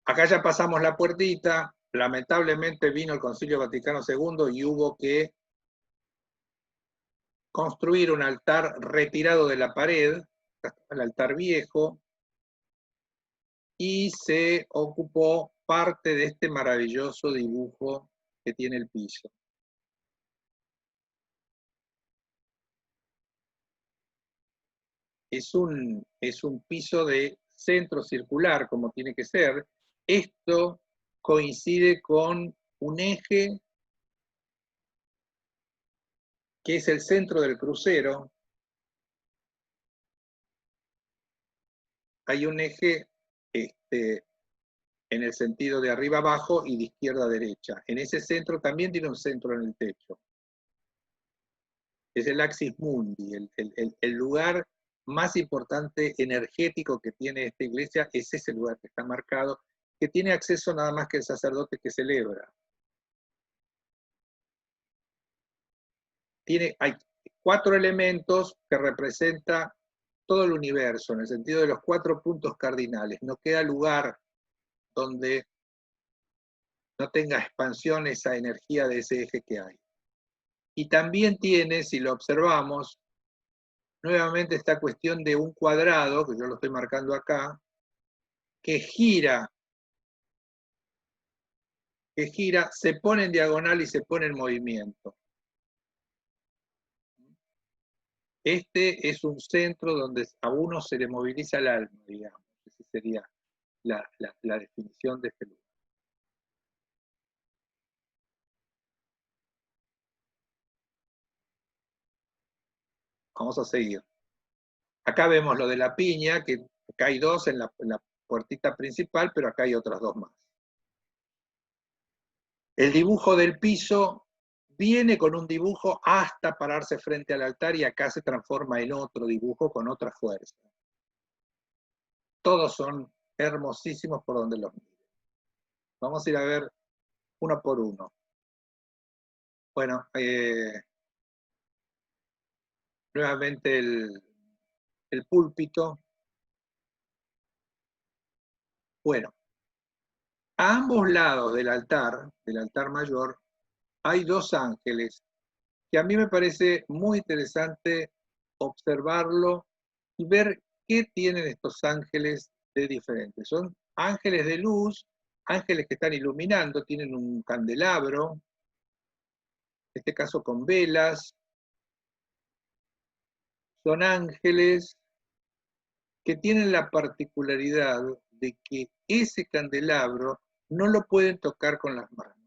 Acá ya pasamos la puertita, lamentablemente vino el Concilio Vaticano II y hubo que construir un altar retirado de la pared, el altar viejo, y se ocupó parte de este maravilloso dibujo que tiene el piso. Es un piso de centro circular, como tiene que ser. Esto coincide con un eje que es el centro del crucero. Hay un eje en el sentido de arriba abajo y de izquierda a derecha. En ese centro también tiene un centro en el techo. Es el axis mundi, el lugar más importante energético que tiene esta iglesia, es ese lugar que está marcado, que tiene acceso nada más que el sacerdote que celebra. Hay 4 elementos que representan todo el universo, en el sentido de los 4 puntos cardinales. No queda lugar donde no tenga expansión esa energía de ese eje que hay. Y también tiene, si lo observamos, nuevamente esta cuestión de un cuadrado, que yo lo estoy marcando acá, que gira, se pone en diagonal y se pone en movimiento. Este es un centro donde a uno se le moviliza el alma, digamos. Esa sería la definición de este lugar. Vamos a seguir. Acá vemos lo de la piña, que acá hay dos en la puertita principal, pero acá hay otras dos más. El dibujo del piso viene con un dibujo hasta pararse frente al altar y acá se transforma en otro dibujo con otra fuerza. Todos son hermosísimos por donde los miren. Vamos a ir a ver uno por uno. Bueno, nuevamente el púlpito. Bueno, a ambos lados del altar mayor, hay dos ángeles que a mí me parece muy interesante observarlo y ver qué tienen estos ángeles de diferente. Son ángeles de luz, ángeles que están iluminando, tienen un candelabro, en este caso con velas. Son ángeles que tienen la particularidad de que ese candelabro no lo pueden tocar con las manos.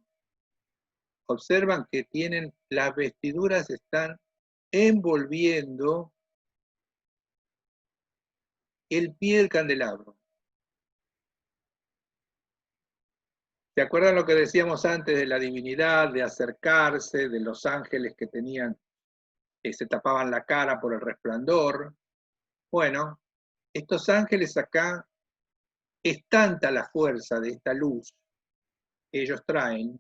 Observan que tienen, las vestiduras están envolviendo el pie del candelabro. ¿Se acuerdan lo que decíamos antes de la divinidad, de acercarse, de los ángeles que tenían, se tapaban la cara por el resplandor? Bueno, estos ángeles acá, es tanta la fuerza de esta luz que ellos traen,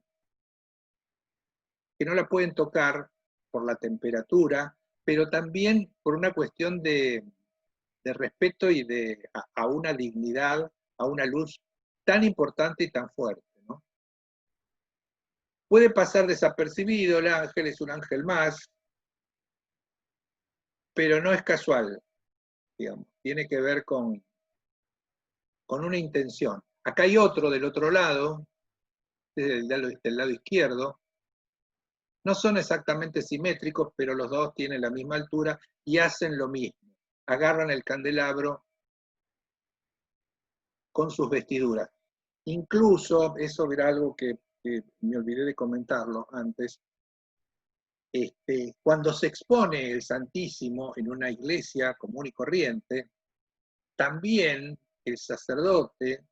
que no la pueden tocar por la temperatura, pero también por una cuestión de respeto y a una dignidad, a una luz tan importante y tan fuerte, ¿no? Puede pasar desapercibido, el ángel es un ángel más, pero no es casual, digamos, tiene que ver con una intención. Acá hay otro del otro lado, del lado izquierdo, no son exactamente simétricos, pero los dos tienen la misma altura y hacen lo mismo. Agarran el candelabro con sus vestiduras. Incluso, eso era algo que me olvidé de comentarlo antes, cuando se expone el Santísimo en una iglesia común y corriente, también el sacerdote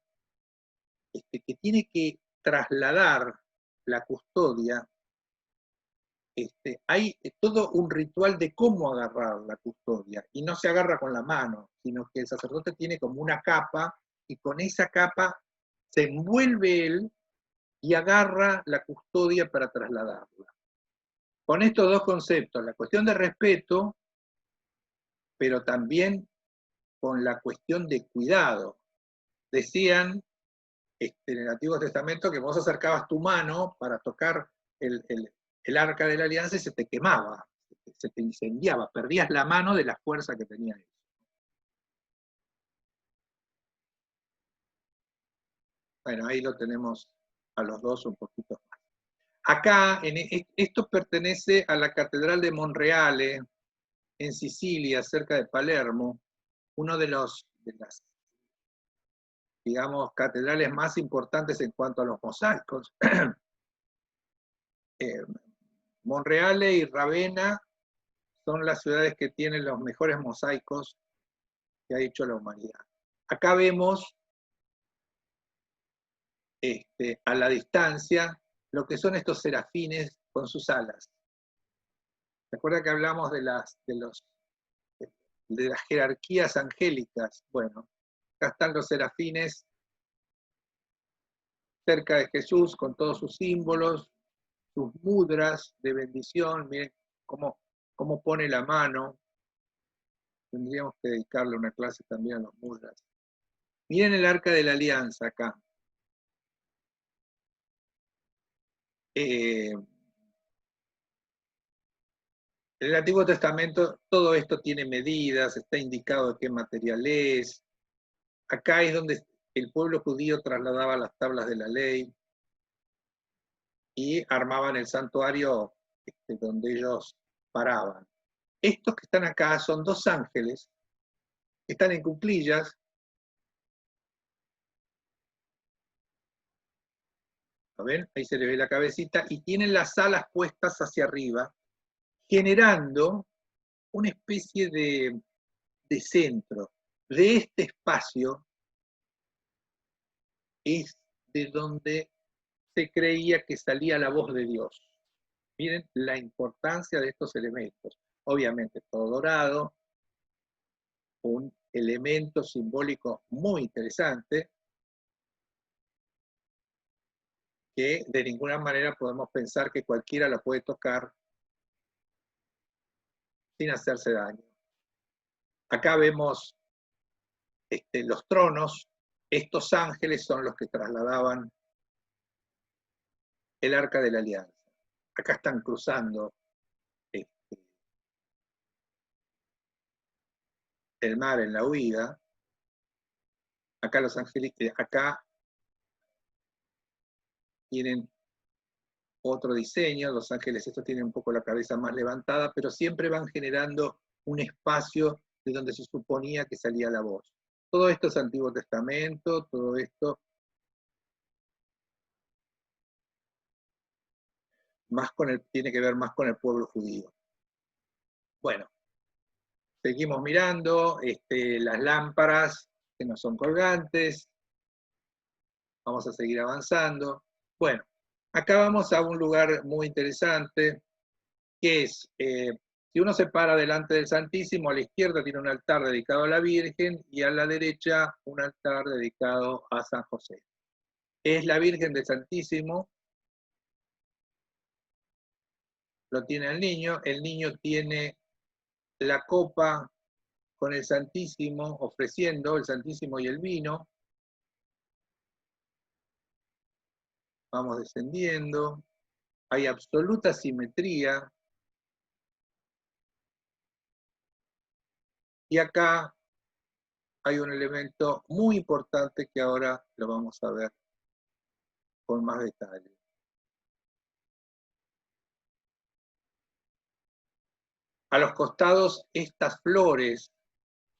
que tiene que trasladar la custodia, hay todo un ritual de cómo agarrar la custodia, y no se agarra con la mano, sino que el sacerdote tiene como una capa, y con esa capa se envuelve él y agarra la custodia para trasladarla. Con estos dos conceptos, la cuestión de respeto, pero también con la cuestión de cuidado. Decían en el Antiguo Testamento que vos acercabas tu mano para tocar el arca de la alianza y se te quemaba, se te incendiaba, perdías la mano de la fuerza que tenía eso. Bueno, ahí lo tenemos a los dos un poquito más. Acá, esto pertenece a la Catedral de Monreale, en Sicilia, cerca de Palermo, uno de las, digamos, catedrales más importantes en cuanto a los mosaicos. Monreale y Ravenna son las ciudades que tienen los mejores mosaicos que ha hecho la humanidad. Acá vemos a la distancia lo que son estos serafines con sus alas. ¿Se acuerda que hablamos de las jerarquías angélicas? Bueno, acá están los serafines cerca de Jesús con todos sus símbolos, sus mudras de bendición. Miren cómo pone la mano. Tendríamos que dedicarle una clase también a los mudras. Miren el arca de la alianza acá. En el Antiguo Testamento todo esto tiene medidas, está indicado de qué material es. Acá es donde el pueblo judío trasladaba las tablas de la ley y armaban el santuario donde ellos paraban. Estos que están acá son dos ángeles que están en cuclillas. ¿Lo ven? Ahí se le ve la cabecita y tienen las alas puestas hacia arriba, generando una especie de centro. De este espacio es de donde se creía que salía la voz de Dios. Miren la importancia de estos elementos. Obviamente todo dorado, un elemento simbólico muy interesante, que de ninguna manera podemos pensar que cualquiera la puede tocar sin hacerse daño. Acá vemos los tronos. Estos ángeles son los que trasladaban el arca de la alianza. Acá están cruzando el mar en la huida. Acá los ángeles, acá tienen otro diseño. Los ángeles estos tienen un poco la cabeza más levantada, pero siempre van generando un espacio de donde se suponía que salía la voz. Todo esto es Antiguo Testamento, todo esto tiene que ver más con el pueblo judío. Bueno, seguimos mirando las lámparas que no son colgantes. Vamos a seguir avanzando. Bueno, acá vamos a un lugar muy interesante, que es, si uno se para delante del Santísimo, a la izquierda tiene un altar dedicado a la Virgen y a la derecha un altar dedicado a San José. Es la Virgen del Santísimo, lo tiene el niño tiene la copa con el Santísimo, ofreciendo el Santísimo y el vino. Vamos descendiendo, hay absoluta simetría. Y acá hay un elemento muy importante que ahora lo vamos a ver con más detalle. A los costados estas flores,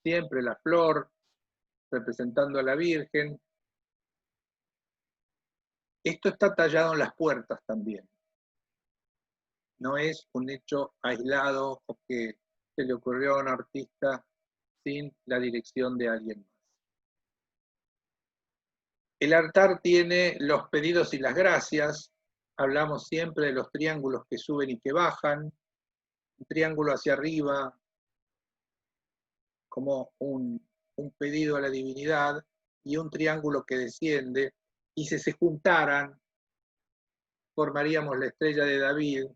siempre la flor representando a la Virgen. Esto está tallado en las puertas también. No es un hecho aislado o que se le ocurrió a un artista sin la dirección de alguien más. El altar tiene los pedidos y las gracias. Hablamos siempre de los triángulos que suben y que bajan. Un triángulo hacia arriba como un pedido a la divinidad y un triángulo que desciende, y si se juntaran formaríamos la estrella de David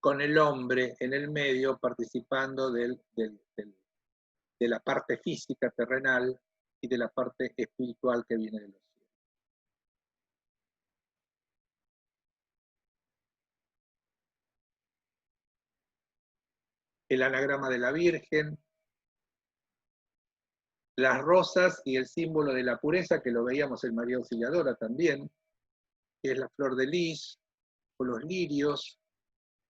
con el hombre en el medio participando de la parte física terrenal y de la parte espiritual que viene de los cielos. El anagrama de la Virgen, las rosas y el símbolo de la pureza, que lo veíamos en María Auxiliadora también, que es la flor de lis, o los lirios,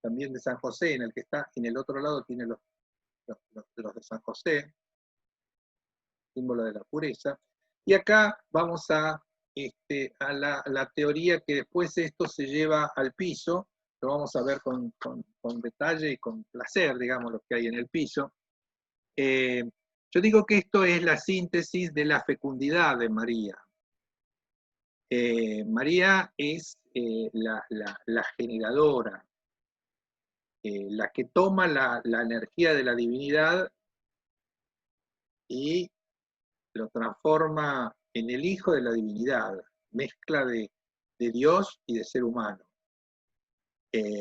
también de San José, en el que está, en el otro lado tiene los de San José, símbolo de la pureza. Y acá vamos a la teoría que después esto se lleva al piso, lo vamos a ver con detalle y con placer, digamos, lo que hay en el piso. Yo digo que esto es la síntesis de la fecundidad de María. María es la generadora, la que toma la energía de la divinidad y lo transforma en el hijo de la divinidad, mezcla de Dios y de ser humano.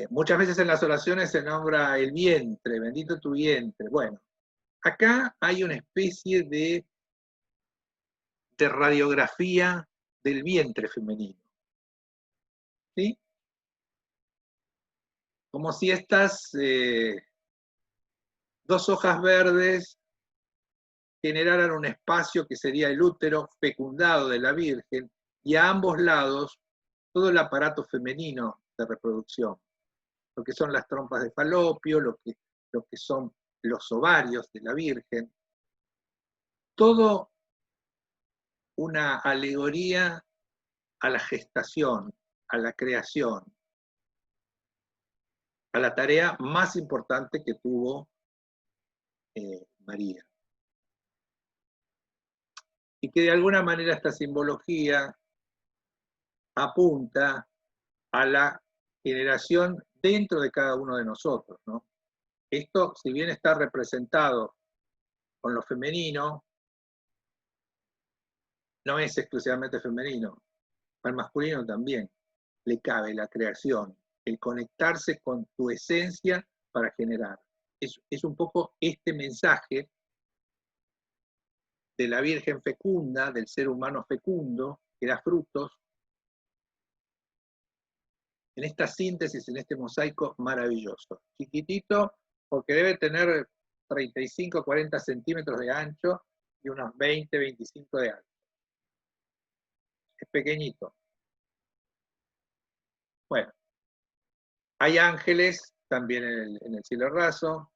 Muchas veces en las oraciones se nombra el vientre, bendito tu vientre. Bueno, acá hay una especie de radiografía del vientre femenino. ¿Sí? como si estas dos hojas verdes generaran un espacio que sería el útero fecundado de la Virgen, y a ambos lados todo el aparato femenino de reproducción, lo que son las trompas de Falopio, lo que son los ovarios de la Virgen, todo una alegoría a la gestación, a la creación, a la tarea más importante que tuvo María. Y que de alguna manera esta simbología apunta a la generación dentro de cada uno de nosotros, ¿no? Esto, si bien está representado con lo femenino, no es exclusivamente femenino, al masculino también le cabe la creación, el conectarse con tu esencia para generar. Es un poco este mensaje de la Virgen fecunda, del ser humano fecundo, que da frutos, en esta síntesis, en este mosaico maravilloso. Chiquitito, porque debe tener 35, 40 centímetros de ancho y unos 20, 25 de alto. Es pequeñito. Bueno, hay ángeles también en el cielo raso.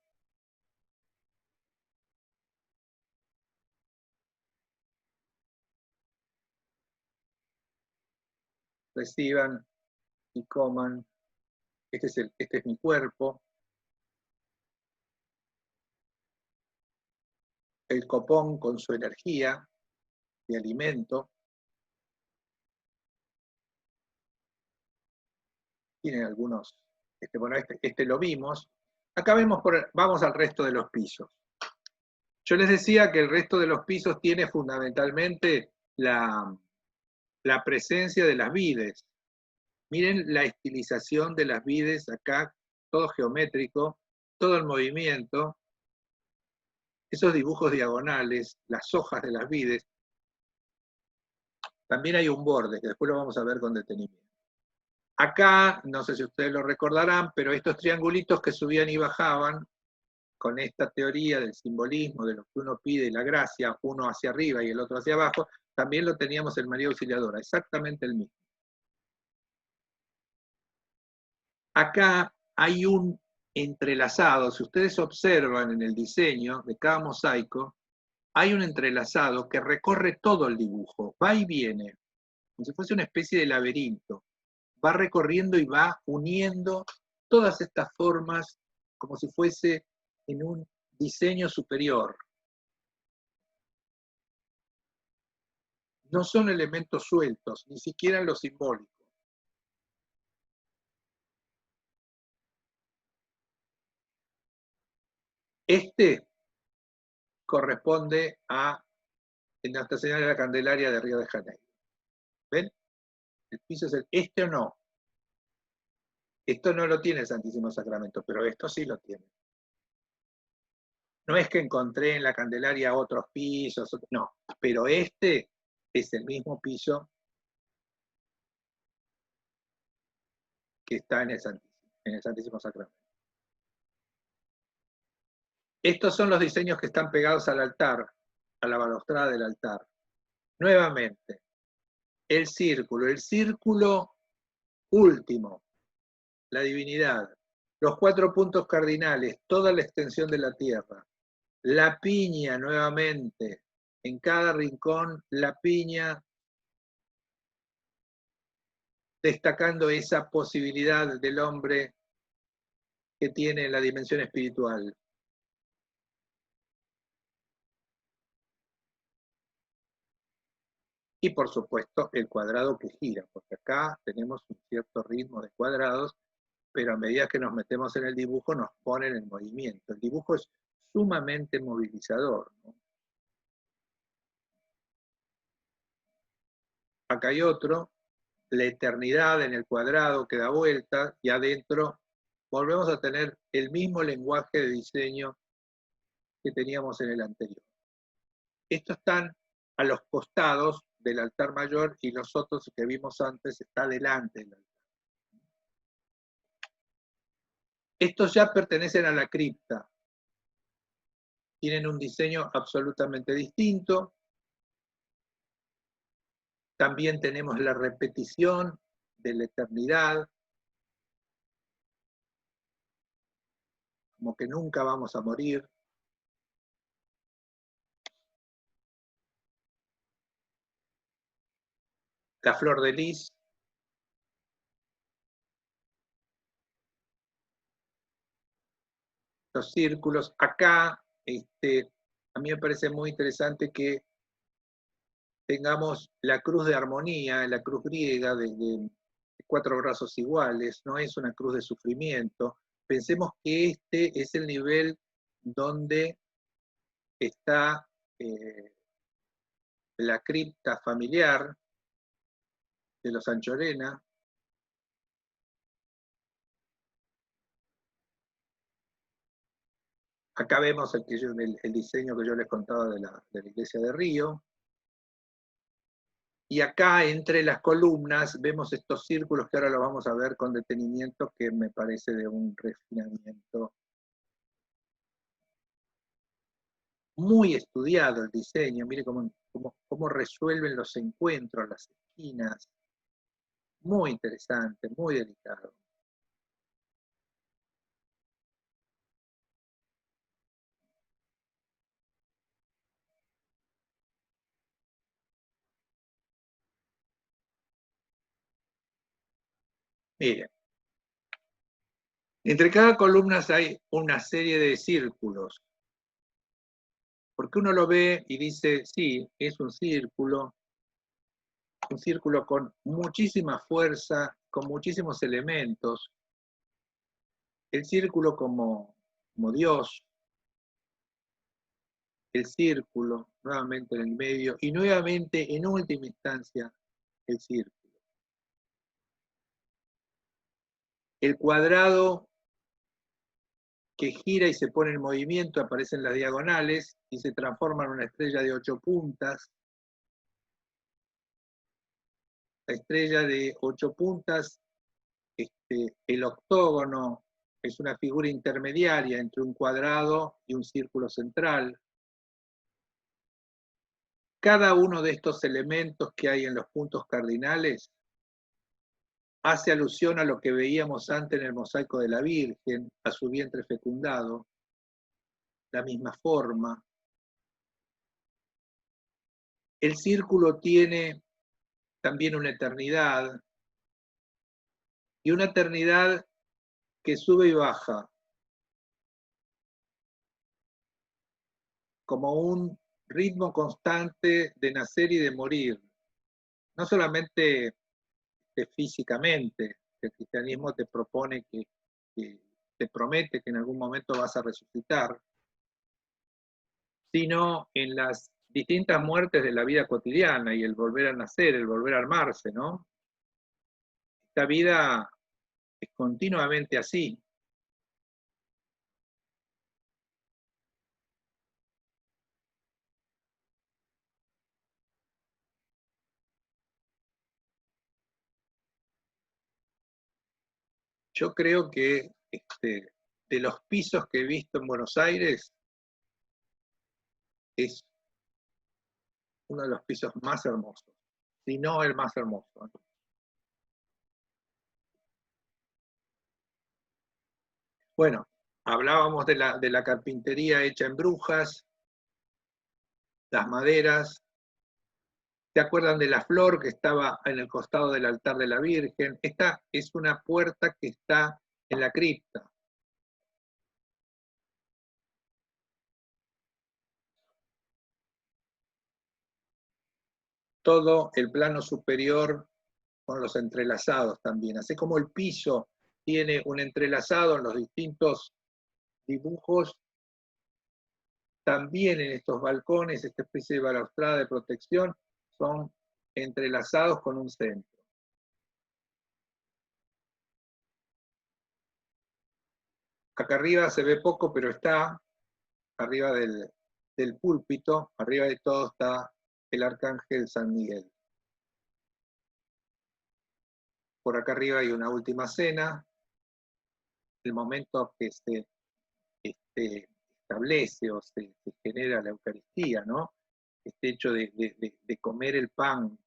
Reciban y coman. Este es mi cuerpo. El copón con su energía de alimento. Tienen algunos, bueno, este lo vimos. Acá vamos al resto de los pisos. Yo les decía que el resto de los pisos tiene fundamentalmente la presencia de las vides. Miren la estilización de las vides acá, todo geométrico, todo el movimiento, esos dibujos diagonales, las hojas de las vides. También hay un borde, que después lo vamos a ver con detenimiento. Acá, no sé si ustedes lo recordarán, pero estos triangulitos que subían y bajaban, con esta teoría del simbolismo, de lo que uno pide y la gracia, uno hacia arriba y el otro hacia abajo, también lo teníamos en María Auxiliadora, exactamente el mismo. Acá hay un entrelazado, si ustedes observan en el diseño de cada mosaico, hay un entrelazado que recorre todo el dibujo, va y viene, como si fuese una especie de laberinto, va recorriendo y va uniendo todas estas formas como si fuese en un diseño superior. No son elementos sueltos, ni siquiera lo simbólico. Este corresponde a Nuestra Señora de la Candelaria de Río de Janeiro. ¿Ven? El piso es este o no. Esto no lo tiene el Santísimo Sacramento, pero esto sí lo tiene. No es que encontré en la Candelaria otros pisos, no, pero este es el mismo piso que está en el Santísimo Sacramento. Estos son los diseños que están pegados al altar, a la balaustrada del altar. Nuevamente, el círculo último, la divinidad, los 4 puntos cardinales, toda la extensión de la tierra, la piña nuevamente, en cada rincón, la piña destacando esa posibilidad del hombre que tiene la dimensión espiritual. Y por supuesto el cuadrado que gira, porque acá tenemos un cierto ritmo de cuadrados, pero a medida que nos metemos en el dibujo nos ponen en movimiento. El dibujo es sumamente movilizador, ¿no? Acá hay otro, la eternidad en el cuadrado que da vuelta, y adentro volvemos a tener el mismo lenguaje de diseño que teníamos en el anterior. Estos están a los costados del altar mayor y los otros que vimos antes está delante del altar. Estos ya pertenecen a la cripta. Tienen un diseño absolutamente distinto. También tenemos la repetición de la eternidad, como que nunca vamos a morir. La flor de lis. Los círculos. Acá, a mí me parece muy interesante que tengamos la cruz de armonía, la cruz griega de 4 brazos iguales, no es una cruz de sufrimiento. Pensemos que este es el nivel donde está la cripta familiar de los Anchorena. Acá vemos el diseño que yo les contaba de la iglesia de Río. Y acá, entre las columnas, vemos estos círculos que ahora los vamos a ver con detenimiento, que me parece de un refinamiento muy estudiado el diseño. Mire cómo resuelven los encuentros, las esquinas. Muy interesante, muy delicado. Miren, entre cada columna hay una serie de círculos. Porque uno lo ve y dice, sí, es un círculo con muchísima fuerza, con muchísimos elementos. El círculo como Dios, el círculo nuevamente en el medio y nuevamente en última instancia el círculo. El cuadrado que gira y se pone en movimiento aparece en las diagonales y se transforma en una estrella de 8 puntas. La estrella de 8 puntas, el octógono es una figura intermediaria entre un cuadrado y un círculo central. Cada uno de estos elementos que hay en los puntos cardinales hace alusión a lo que veíamos antes en el mosaico de la Virgen, a su vientre fecundado, la misma forma. El círculo tiene también una eternidad, y una eternidad que sube y baja, como un ritmo constante de nacer y de morir, no solamente físicamente. El cristianismo te propone que te promete que en algún momento vas a resucitar, sino en las distintas muertes de la vida cotidiana y el volver a nacer, el volver a armarse, ¿no? Esta vida es continuamente así. Yo creo que de los pisos que he visto en Buenos Aires, es uno de los pisos más hermosos, si no el más hermoso. Bueno, hablábamos de la carpintería hecha en Brujas, las maderas. ¿Se acuerdan de la flor que estaba en el costado del altar de la Virgen? Esta es una puerta que está en la cripta. Todo el plano superior con los entrelazados también. Así como el piso tiene un entrelazado en los distintos dibujos, también en estos balcones, esta especie de balaustrada de protección, son entrelazados con un centro. Acá arriba se ve poco, pero está arriba del púlpito, arriba de todo está el arcángel San Miguel. Por acá arriba hay una última cena, el momento que se establece o se genera la Eucaristía, ¿no? Este hecho de comer el pan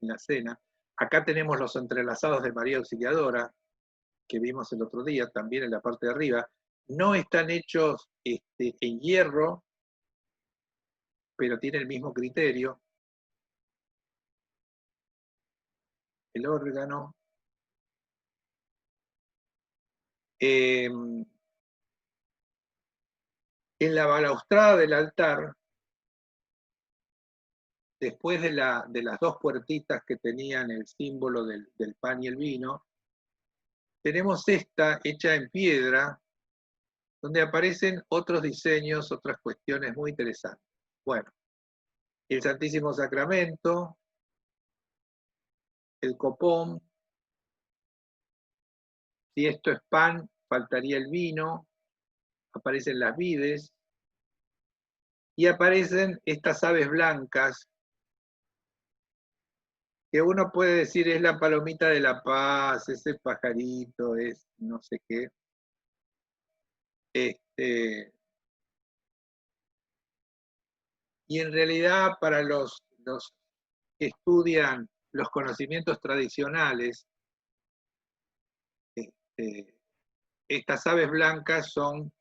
en la cena. Acá tenemos los entrelazados de María Auxiliadora, que vimos el otro día, también en la parte de arriba. No están hechos en hierro, pero tiene el mismo criterio. El órgano. En la balaustrada del altar, después de las dos puertitas que tenían el símbolo del pan y el vino, tenemos esta hecha en piedra, donde aparecen otros diseños, otras cuestiones muy interesantes. Bueno, el Santísimo Sacramento, el copón, si esto es pan, faltaría el vino, aparecen las vides, y aparecen estas aves blancas, que uno puede decir es la palomita de la paz, ese pajarito, es no sé qué. Y en realidad para los que estudian los conocimientos tradicionales, estas aves blancas son,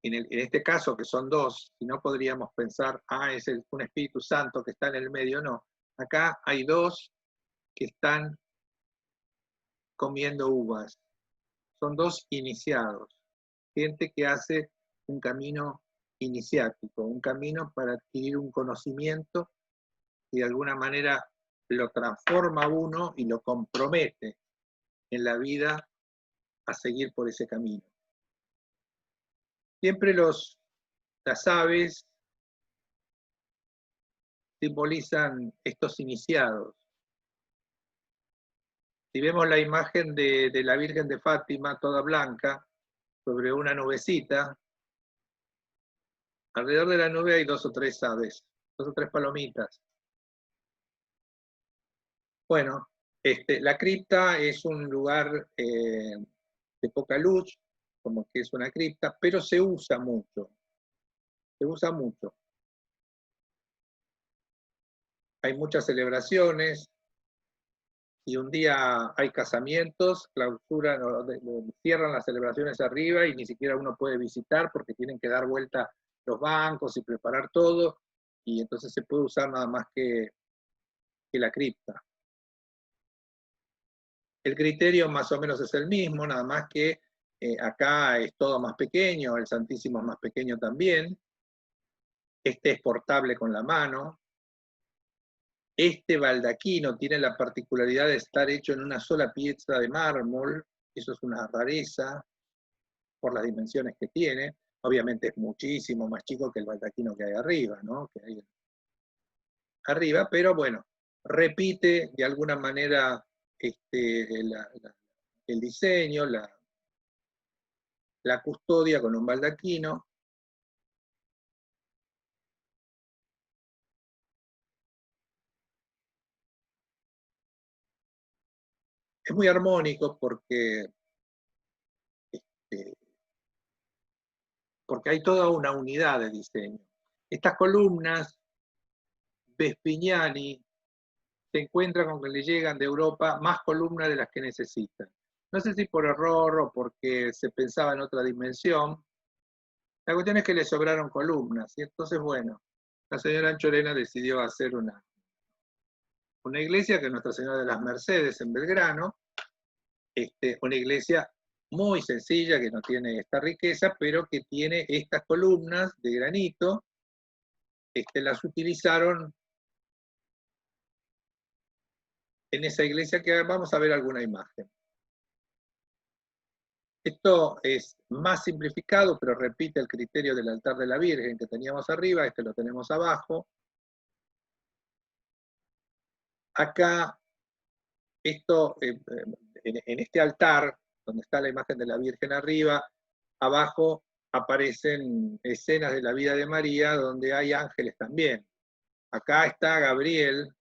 en este caso que son dos, si no podríamos pensar, es un Espíritu Santo que está en el medio, no. Acá hay dos que están comiendo uvas. Son dos iniciados, gente que hace un camino iniciático, un camino para adquirir un conocimiento y de alguna manera lo transforma uno y lo compromete en la vida a seguir por ese camino. Siempre las aves simbolizan estos iniciados. Si vemos la imagen de la Virgen de Fátima, toda blanca, sobre una nubecita, alrededor de la nube hay dos o tres aves, dos o tres palomitas. Bueno, la cripta es un lugar de poca luz, como que es una cripta, pero se usa mucho. Se usa mucho. Hay muchas celebraciones, y un día hay casamientos, clausuran, cierran las celebraciones arriba y ni siquiera uno puede visitar porque tienen que dar vuelta los bancos y preparar todo, y entonces se puede usar nada más que la cripta. El criterio más o menos es el mismo, nada más que acá es todo más pequeño, el Santísimo es más pequeño también. Este es portable con la mano. Este baldaquino tiene la particularidad de estar hecho en una sola pieza de mármol. Eso es una rareza por las dimensiones que tiene. Obviamente es muchísimo más chico que el baldaquino que hay arriba, ¿no? Que hay arriba, pero bueno, repite de alguna manera el diseño, la custodia con un baldaquino. Es muy armónico porque hay toda una unidad de diseño. Estas columnas, Vespignani se encuentra con que le llegan de Europa más columnas de las que necesitan. No sé si por error o porque se pensaba en otra dimensión. La cuestión es que le sobraron columnas, y entonces, bueno, la señora Anchorena decidió hacer una iglesia, que es Nuestra Señora de las Mercedes en Belgrano, una iglesia muy sencilla, que no tiene esta riqueza, pero que tiene estas columnas de granito. Las utilizaron en esa iglesia, que vamos a ver alguna imagen. Esto es más simplificado, pero repite el criterio del altar de la Virgen que teníamos arriba, lo tenemos abajo. Acá, en este altar, donde está la imagen de la Virgen arriba, abajo aparecen escenas de la vida de María, donde hay ángeles también. Acá está Gabriel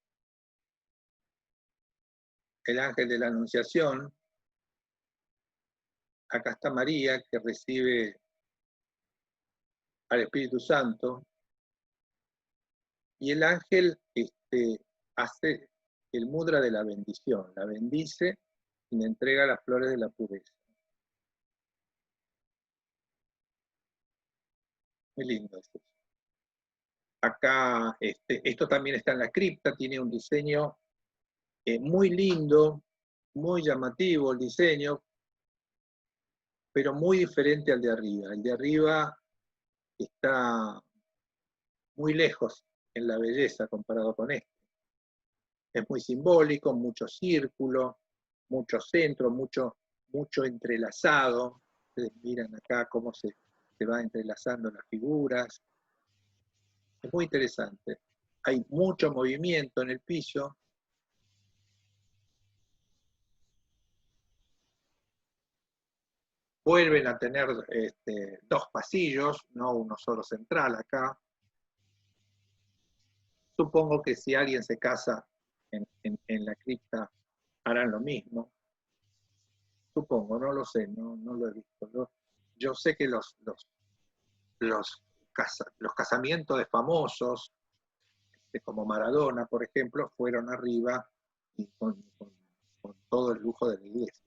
el ángel de la Anunciación. Acá está María, que recibe al Espíritu Santo. Y el ángel hace el mudra de la bendición, la bendice y le entrega las flores de la pureza. Muy lindo eso. Acá, esto también está en la cripta, tiene un diseño muy lindo, muy llamativo el diseño, pero muy diferente al de arriba. El de arriba está muy lejos en la belleza comparado con este. Es muy simbólico, mucho círculo, mucho centro, mucho entrelazado. Ustedes miran acá cómo se va entrelazando las figuras. Es muy interesante. Hay mucho movimiento en el piso. Vuelven a tener dos pasillos, no uno solo central acá. Supongo que si alguien se casa en la cripta harán lo mismo. Supongo, no lo sé, no lo he visto. Yo sé que los casamientos de famosos, como Maradona, por ejemplo, fueron arriba y con todo el lujo de la iglesia.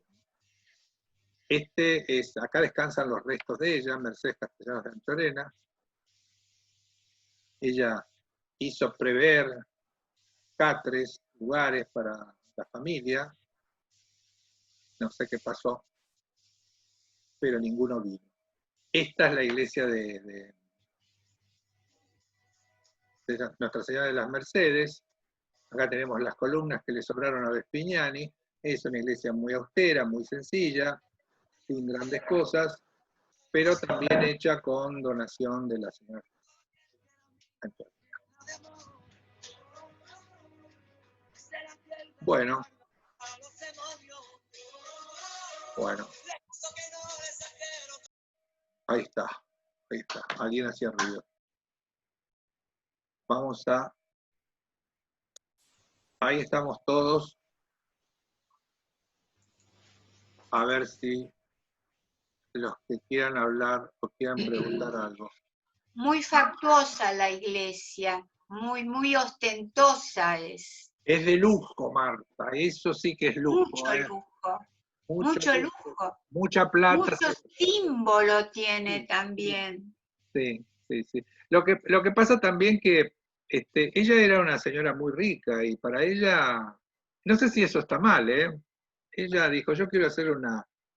Acá descansan los restos de ella, Mercedes Castellanos de Anchorena. Ella hizo prever catres, lugares para la familia. No sé qué pasó, pero ninguno vino. Esta es la iglesia de Nuestra Señora de las Mercedes. Acá tenemos las columnas que le sobraron a Vespignani. Es una iglesia muy austera, muy sencilla, sin grandes cosas, pero también hecha con donación de la señora Antonio. Bueno. Ahí está. Alguien hacía ruido. Vamos a... Ahí estamos todos. A ver si los que quieran hablar o quieran preguntar algo. Muy factuosa la iglesia, muy ostentosa es. Es de lujo, Marta, eso sí que es lujo. Mucho lujo. Mucha plata. Mucho símbolo tiene también. Sí. Lo que pasa también que ella era una señora muy rica y para ella, no sé si eso está mal, ella dijo, yo quiero hacer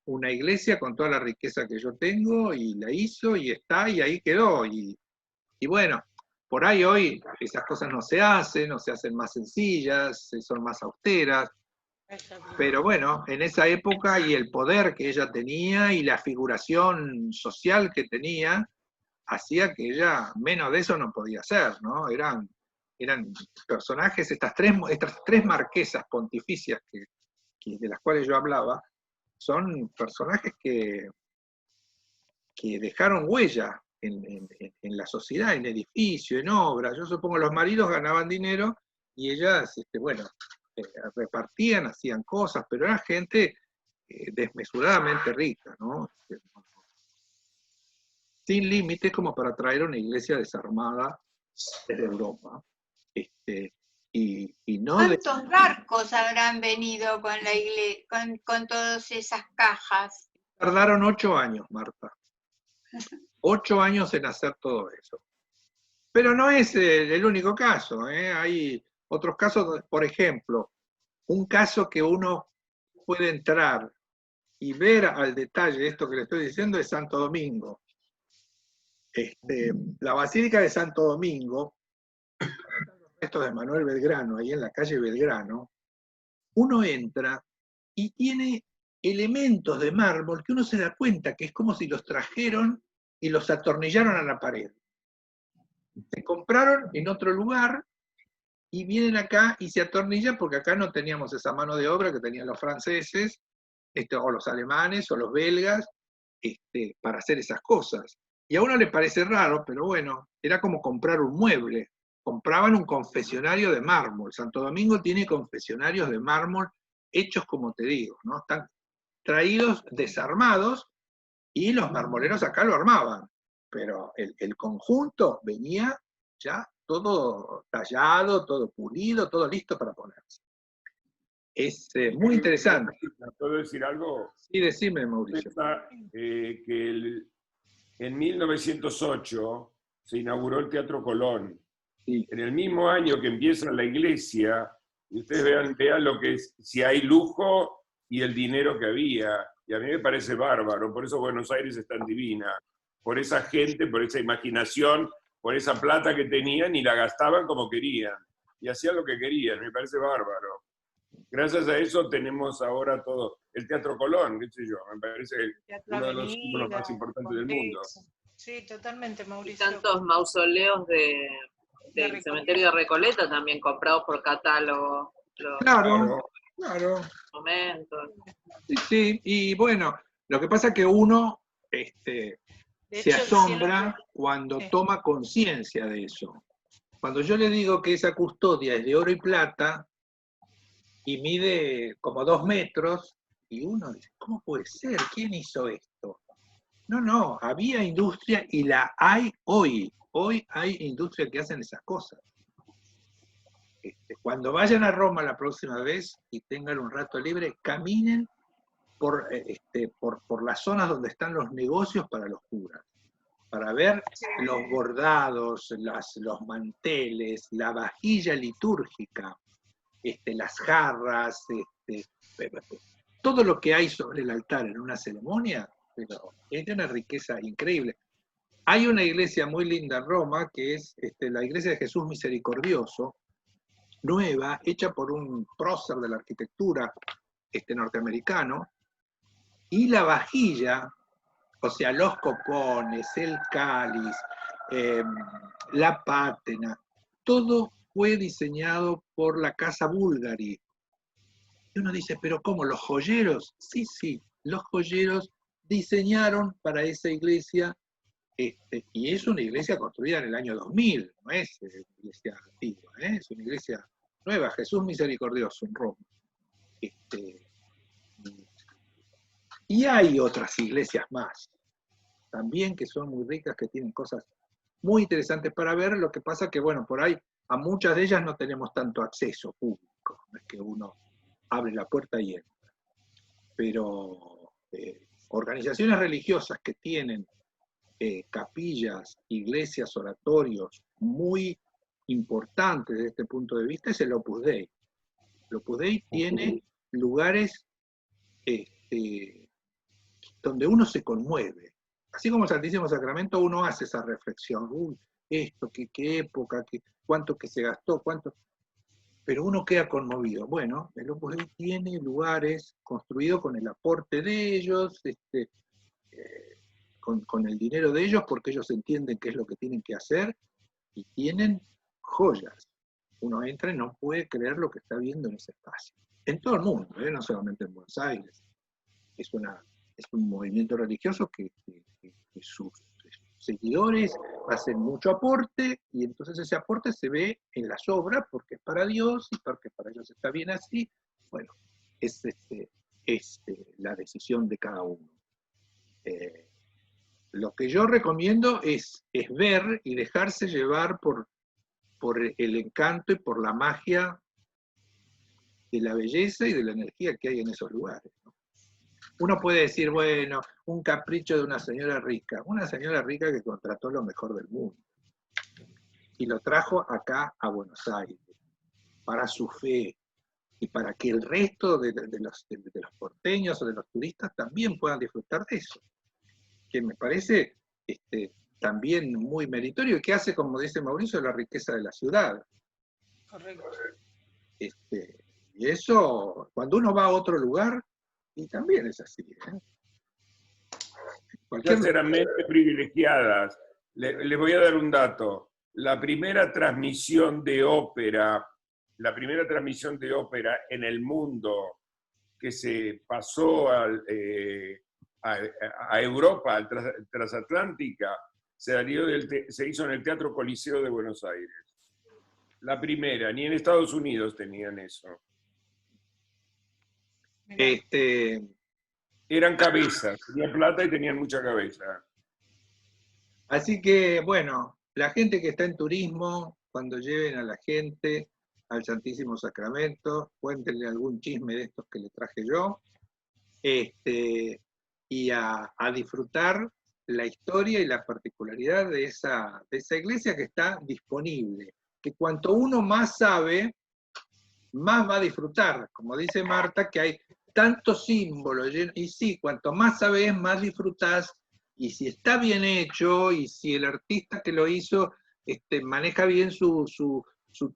una iglesia con toda la riqueza que yo tengo, y la hizo, y está, y ahí quedó. Y bueno, por ahí hoy esas cosas no se hacen más sencillas, son más austeras. Pero bueno, en esa época y el poder que ella tenía y la figuración social que tenía, hacía que ella menos de eso no podía hacer, ¿no? Eran personajes, estas tres marquesas pontificias de las cuales yo hablaba, son personajes que dejaron huella en la sociedad, en edificio, en obra. Yo supongo los maridos ganaban dinero y ellas, repartían, hacían cosas, pero era gente desmesuradamente rica, ¿no? Sin límites como para traer una iglesia desarmada desde Europa. Y no ¿Cuántos barcos habrán venido con la iglesia, con todas esas cajas? Tardaron 8 años, Marta. 8 años en hacer todo eso. Pero no es el único caso, hay otros casos, por ejemplo, un caso que uno puede entrar y ver al detalle esto que le estoy diciendo es Santo Domingo. La Basílica de Santo Domingo, esto de Manuel Belgrano, ahí en la calle Belgrano, uno entra y tiene elementos de mármol que uno se da cuenta que es como si los trajeron y los atornillaron a la pared. Se compraron en otro lugar y vienen acá y se atornillan porque acá no teníamos esa mano de obra que tenían los franceses, o los alemanes, o los belgas, para hacer esas cosas. Y a uno le parece raro, pero bueno, era como comprar un mueble. Compraban un confesionario de mármol. Santo Domingo tiene confesionarios de mármol hechos como te digo, ¿no? Están traídos, desarmados, y los marmoleros acá lo armaban, pero el conjunto venía ya todo tallado, todo pulido, todo listo para ponerse. Es muy interesante. ¿Puedo decir algo? Sí, decime, Mauricio. Que en 1908 se inauguró el Teatro Colón. Sí. En el mismo año que empieza la iglesia, y ustedes vean lo que es, si hay lujo y el dinero que había. Y a mí me parece bárbaro, por eso Buenos Aires es tan divina. Por esa gente, por esa imaginación, por esa plata que tenían y la gastaban como querían. Y hacían lo que querían, me parece bárbaro. Gracias a eso tenemos ahora todo. El Teatro Colón, qué sé yo, me parece uno de los símbolos más importantes del mundo. Sí, totalmente, Y Mauricio. tantos mausoleos del cementerio de Recoleta también comprados por catálogo. Claro. Momentos. Sí, sí, y bueno, lo que pasa es que uno se asombra cuando toma conciencia de eso. Cuando yo le digo que esa custodia es de oro y plata, y mide como 2 metros, y uno dice, ¿cómo puede ser? ¿Quién hizo esto? No, había industria y la hay hoy. Hoy hay industria que hacen esas cosas. Cuando vayan a Roma la próxima vez y tengan un rato libre, caminen por las zonas donde están los negocios para los curas, para ver los bordados, los manteles, la vajilla litúrgica, las jarras, todo lo que hay sobre el altar en una ceremonia, pero es de una riqueza increíble. Hay una iglesia muy linda en Roma, que es la iglesia de Jesús Misericordioso, nueva, hecha por un prócer de la arquitectura norteamericano, y la vajilla, o sea, los copones, el cáliz, la pátena, todo fue diseñado por la casa Bulgari. Y uno dice, ¿pero cómo? ¿Los joyeros? Sí, los joyeros diseñaron para esa iglesia, y es una iglesia construida en el año 2000, no es una iglesia antigua, es una iglesia nueva, Jesús Misericordioso en Roma. Y hay otras iglesias más, también que son muy ricas, que tienen cosas muy interesantes para ver. Lo que pasa que, bueno, por ahí a muchas de ellas no tenemos tanto acceso público, no es que uno abre la puerta y entra. Pero organizaciones religiosas que tienen capillas, iglesias, oratorios muy importantes desde este punto de vista es el Opus Dei. El Opus Dei tiene lugares donde uno se conmueve. Así como el Santísimo Sacramento, uno hace esa reflexión. Uy, esto, qué época, cuánto que se gastó, cuánto... Pero uno queda conmovido. Bueno, el Opus Dei tiene lugares construidos con el aporte de ellos, con el dinero de ellos, porque ellos entienden qué es lo que tienen que hacer, y tienen joyas. Uno entra y no puede creer lo que está viendo en ese espacio. En todo el mundo, no solamente en Buenos Aires. Es un movimiento religioso que sus seguidores hacen mucho aporte, y entonces ese aporte se ve en las obras porque es para Dios y porque para ellos está bien así. Bueno, es la decisión de cada uno. Lo que yo recomiendo es ver y dejarse llevar por el encanto y por la magia de la belleza y de la energía que hay en esos lugares, ¿no? Uno puede decir, bueno, un capricho de una señora rica que contrató lo mejor del mundo y lo trajo acá a Buenos Aires para su fe y para que el resto de los porteños o de los turistas también puedan disfrutar de eso, que me parece también muy meritorio y que hace, como dice Mauricio, la riqueza de la ciudad. Correcto. Y eso, cuando uno va a otro lugar, y también es así, Ya serán mentes privilegiadas. Les voy a dar un dato. La primera transmisión de ópera en el mundo que se pasó a Europa, al transatlántica, se hizo en el Teatro Coliseo de Buenos Aires. La primera, ni en Estados Unidos tenían eso. Eran cabezas, tenían plata y tenían mucha cabeza. Así que, bueno, la gente que está en turismo, cuando lleven a la gente al Santísimo Sacramento, cuéntenle algún chisme de estos que le traje yo, y a disfrutar la historia y la particularidad de esa iglesia que está disponible, que cuanto uno más sabe, más va a disfrutar. Como dice Marta, que hay tantos símbolos, y sí, cuanto más sabes, más disfrutás, y si está bien hecho, y si el artista que lo hizo maneja bien su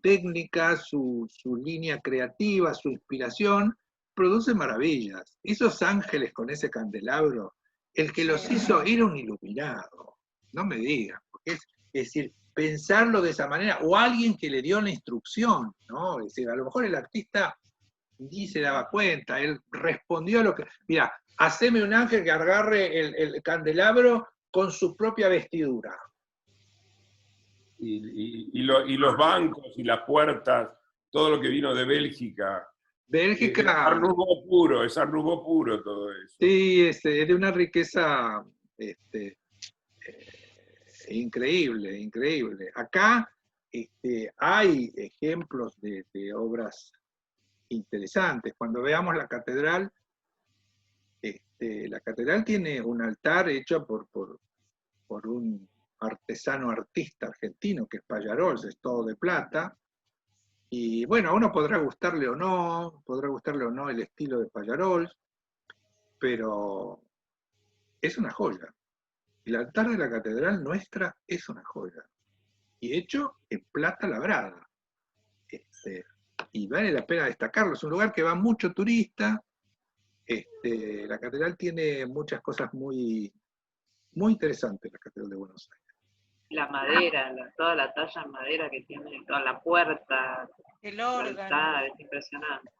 técnica, su línea creativa, su inspiración, produce maravillas. Esos ángeles con ese candelabro, el que los hizo era un iluminado, no me digas, porque es decir, pensarlo de esa manera, o alguien que le dio la instrucción, ¿no? Es decir, a lo mejor el artista ni se daba cuenta, él respondió a lo que, mira, haceme un ángel que agarre el candelabro con su propia vestidura. Y los bancos y las puertas, todo lo que vino de Bélgica. Bélgica. Es Art Nouveau puro todo eso. Sí, es de una riqueza increíble, increíble. Acá hay ejemplos de obras interesantes. Cuando veamos la catedral tiene un altar hecho por un artesano artista argentino, que es Pallarols, es todo de plata. Y bueno, a uno podrá gustarle o no el estilo de Pallarols, pero es una joya. El altar de la catedral nuestra es una joya. Y hecho en plata labrada. Y vale la pena destacarlo. Es un lugar que va mucho turista. La catedral tiene muchas cosas muy, muy interesantes, la Catedral de Buenos Aires. La madera, toda la talla en madera que tiene, toda la puerta, el órgano. es impresionante.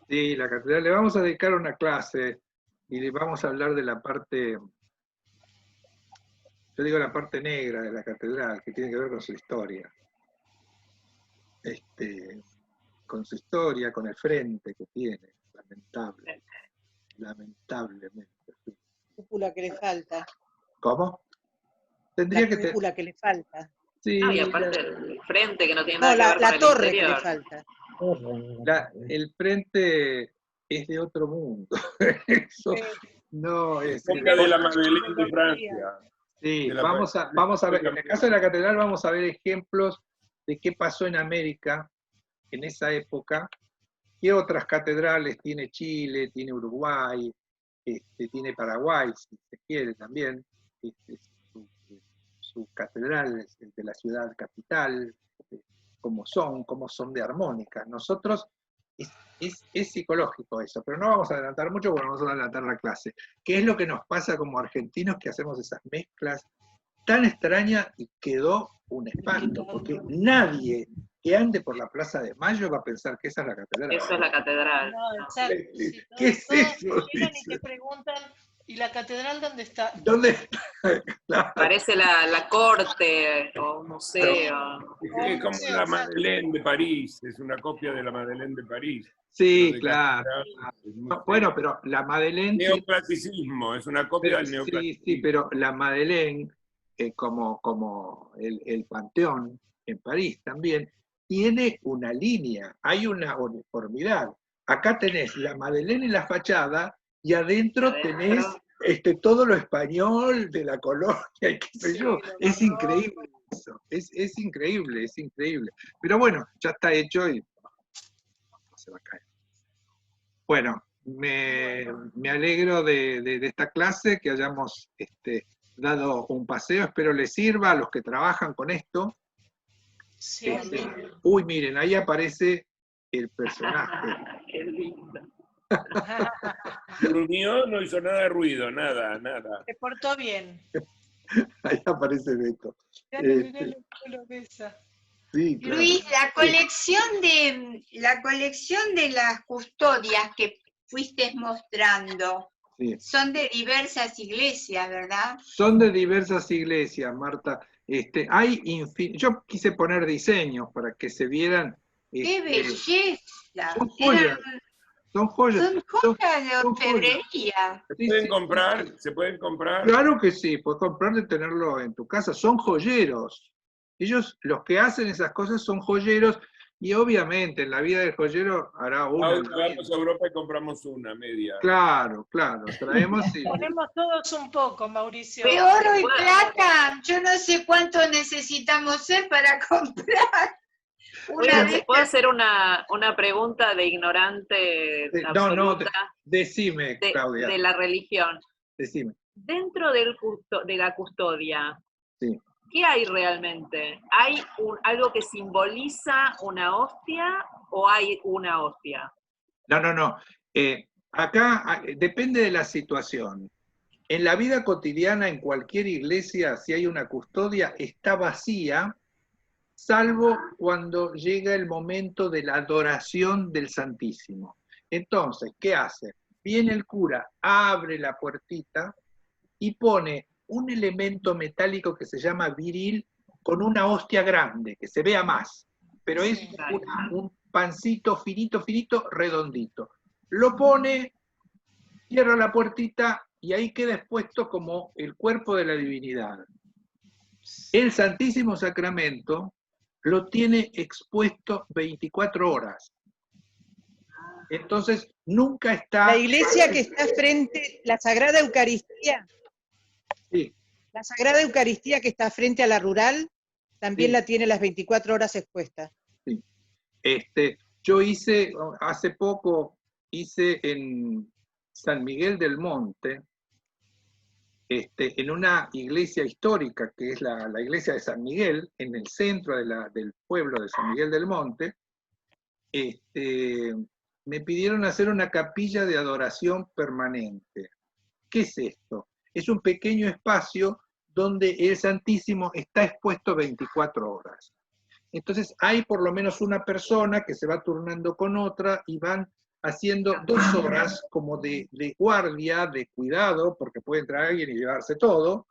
Sí, la catedral, le vamos a dedicar una clase y le vamos a hablar de la parte, yo digo la parte negra de la catedral, que tiene que ver con su historia. Con su historia, con el frente que tiene, lamentablemente. Sí. Cúpula que le falta. ¿Cómo? Tendría la cúpula que le falta. Sí, y aparte el frente que no tiene nada que ver con la torre el interior. que le falta. El frente es de otro mundo. Eso no es. De la Madeleine de Francia. Sí, vamos a ver, en el caso de la catedral vamos a ver ejemplos de qué pasó en América en esa época, qué otras catedrales tiene Chile, tiene Uruguay, tiene Paraguay, si se quiere también, sus catedrales de la ciudad capital, cómo son de armónicas. Nosotros, es psicológico eso, pero no vamos a adelantar mucho porque vamos a adelantar la clase. ¿Qué es lo que nos pasa como argentinos que hacemos esas mezclas tan extrañas y quedó un espanto? Porque nadie que ande por la Plaza de Mayo va a pensar que esa es la catedral. Eso es la catedral. No, exacto. Sí, ¿qué es eso? Llegan y te preguntan, ¿y la catedral dónde está? ¿Dónde está? Claro. Parece la corte o un museo. Es como la Madeleine de París, es una copia de la Madeleine de París. Sí, claro. Bueno, pero la Madeleine... Neoclasicismo, es una copia del neoclasicismo. Sí, pero la Madeleine, como el Panteón en París también, tiene una línea, hay una uniformidad. Acá tenés la Madeleine en la fachada y adentro tenés todo lo español de la colonia y qué sé yo. Es increíble eso, es increíble, es increíble. Pero bueno, ya está hecho y no se va a caer. Bueno, me alegro de esta clase, que hayamos dado un paseo, espero les sirva a los que trabajan con esto. Sí, uy, miren, ahí aparece el personaje. Qué lindo. Durmió, no hizo nada de ruido, nada. Se portó bien. Ahí aparece Beto. Sí, claro. Luis, la colección de las custodias que fuiste mostrando, sí, son de diversas iglesias, ¿verdad? Son de diversas iglesias, Marta. Yo quise poner diseños para que se vieran. ¡Qué belleza! Son joyas. Son joyas de son orfebrería. ¿Se pueden comprar? ¿Se pueden comprar? Claro que sí, puedes comprarlo y tenerlo en tu casa. Son joyeros. Ellos, los que hacen esas cosas son joyeros, y obviamente en la vida del joyero hará una. Vamos a Europa y compramos una media. Claro, traemos y... Ponemos todos un poco, Mauricio. De oro y plata, yo no sé cuánto necesitamos ser para comprar. ¿Puedo hacer una pregunta de ignorante absoluta? Decime, Claudia. De la religión. Decime. Dentro de la custodia, sí. ¿Qué hay realmente? ¿Hay algo que simboliza una hostia o hay una hostia? No. Acá depende de la situación. En la vida cotidiana, en cualquier iglesia, si hay una custodia, está vacía, salvo cuando llega el momento de la adoración del Santísimo. Entonces, ¿qué hace? Viene el cura, abre la puertita y pone un elemento metálico que se llama viril con una hostia grande, que se vea más, pero es un pancito finito, redondito. Lo pone, cierra la puertita y ahí queda expuesto como el cuerpo de la divinidad. El Santísimo Sacramento lo tiene expuesto 24 horas. Entonces, nunca está... La iglesia que está frente, la Sagrada Eucaristía. Sí. La Sagrada Eucaristía que está frente a la rural, también la tiene las 24 horas expuesta. Sí. Yo hace poco hice en San Miguel del Monte, en una iglesia histórica, que es la iglesia de San Miguel, en el centro del pueblo de San Miguel del Monte, me pidieron hacer una capilla de adoración permanente. ¿Qué es esto? Es un pequeño espacio donde el Santísimo está expuesto 24 horas. Entonces hay por lo menos una persona que se va turnando con otra y van haciendo 2 horas como de guardia, de cuidado, porque puede entrar alguien y llevarse todo.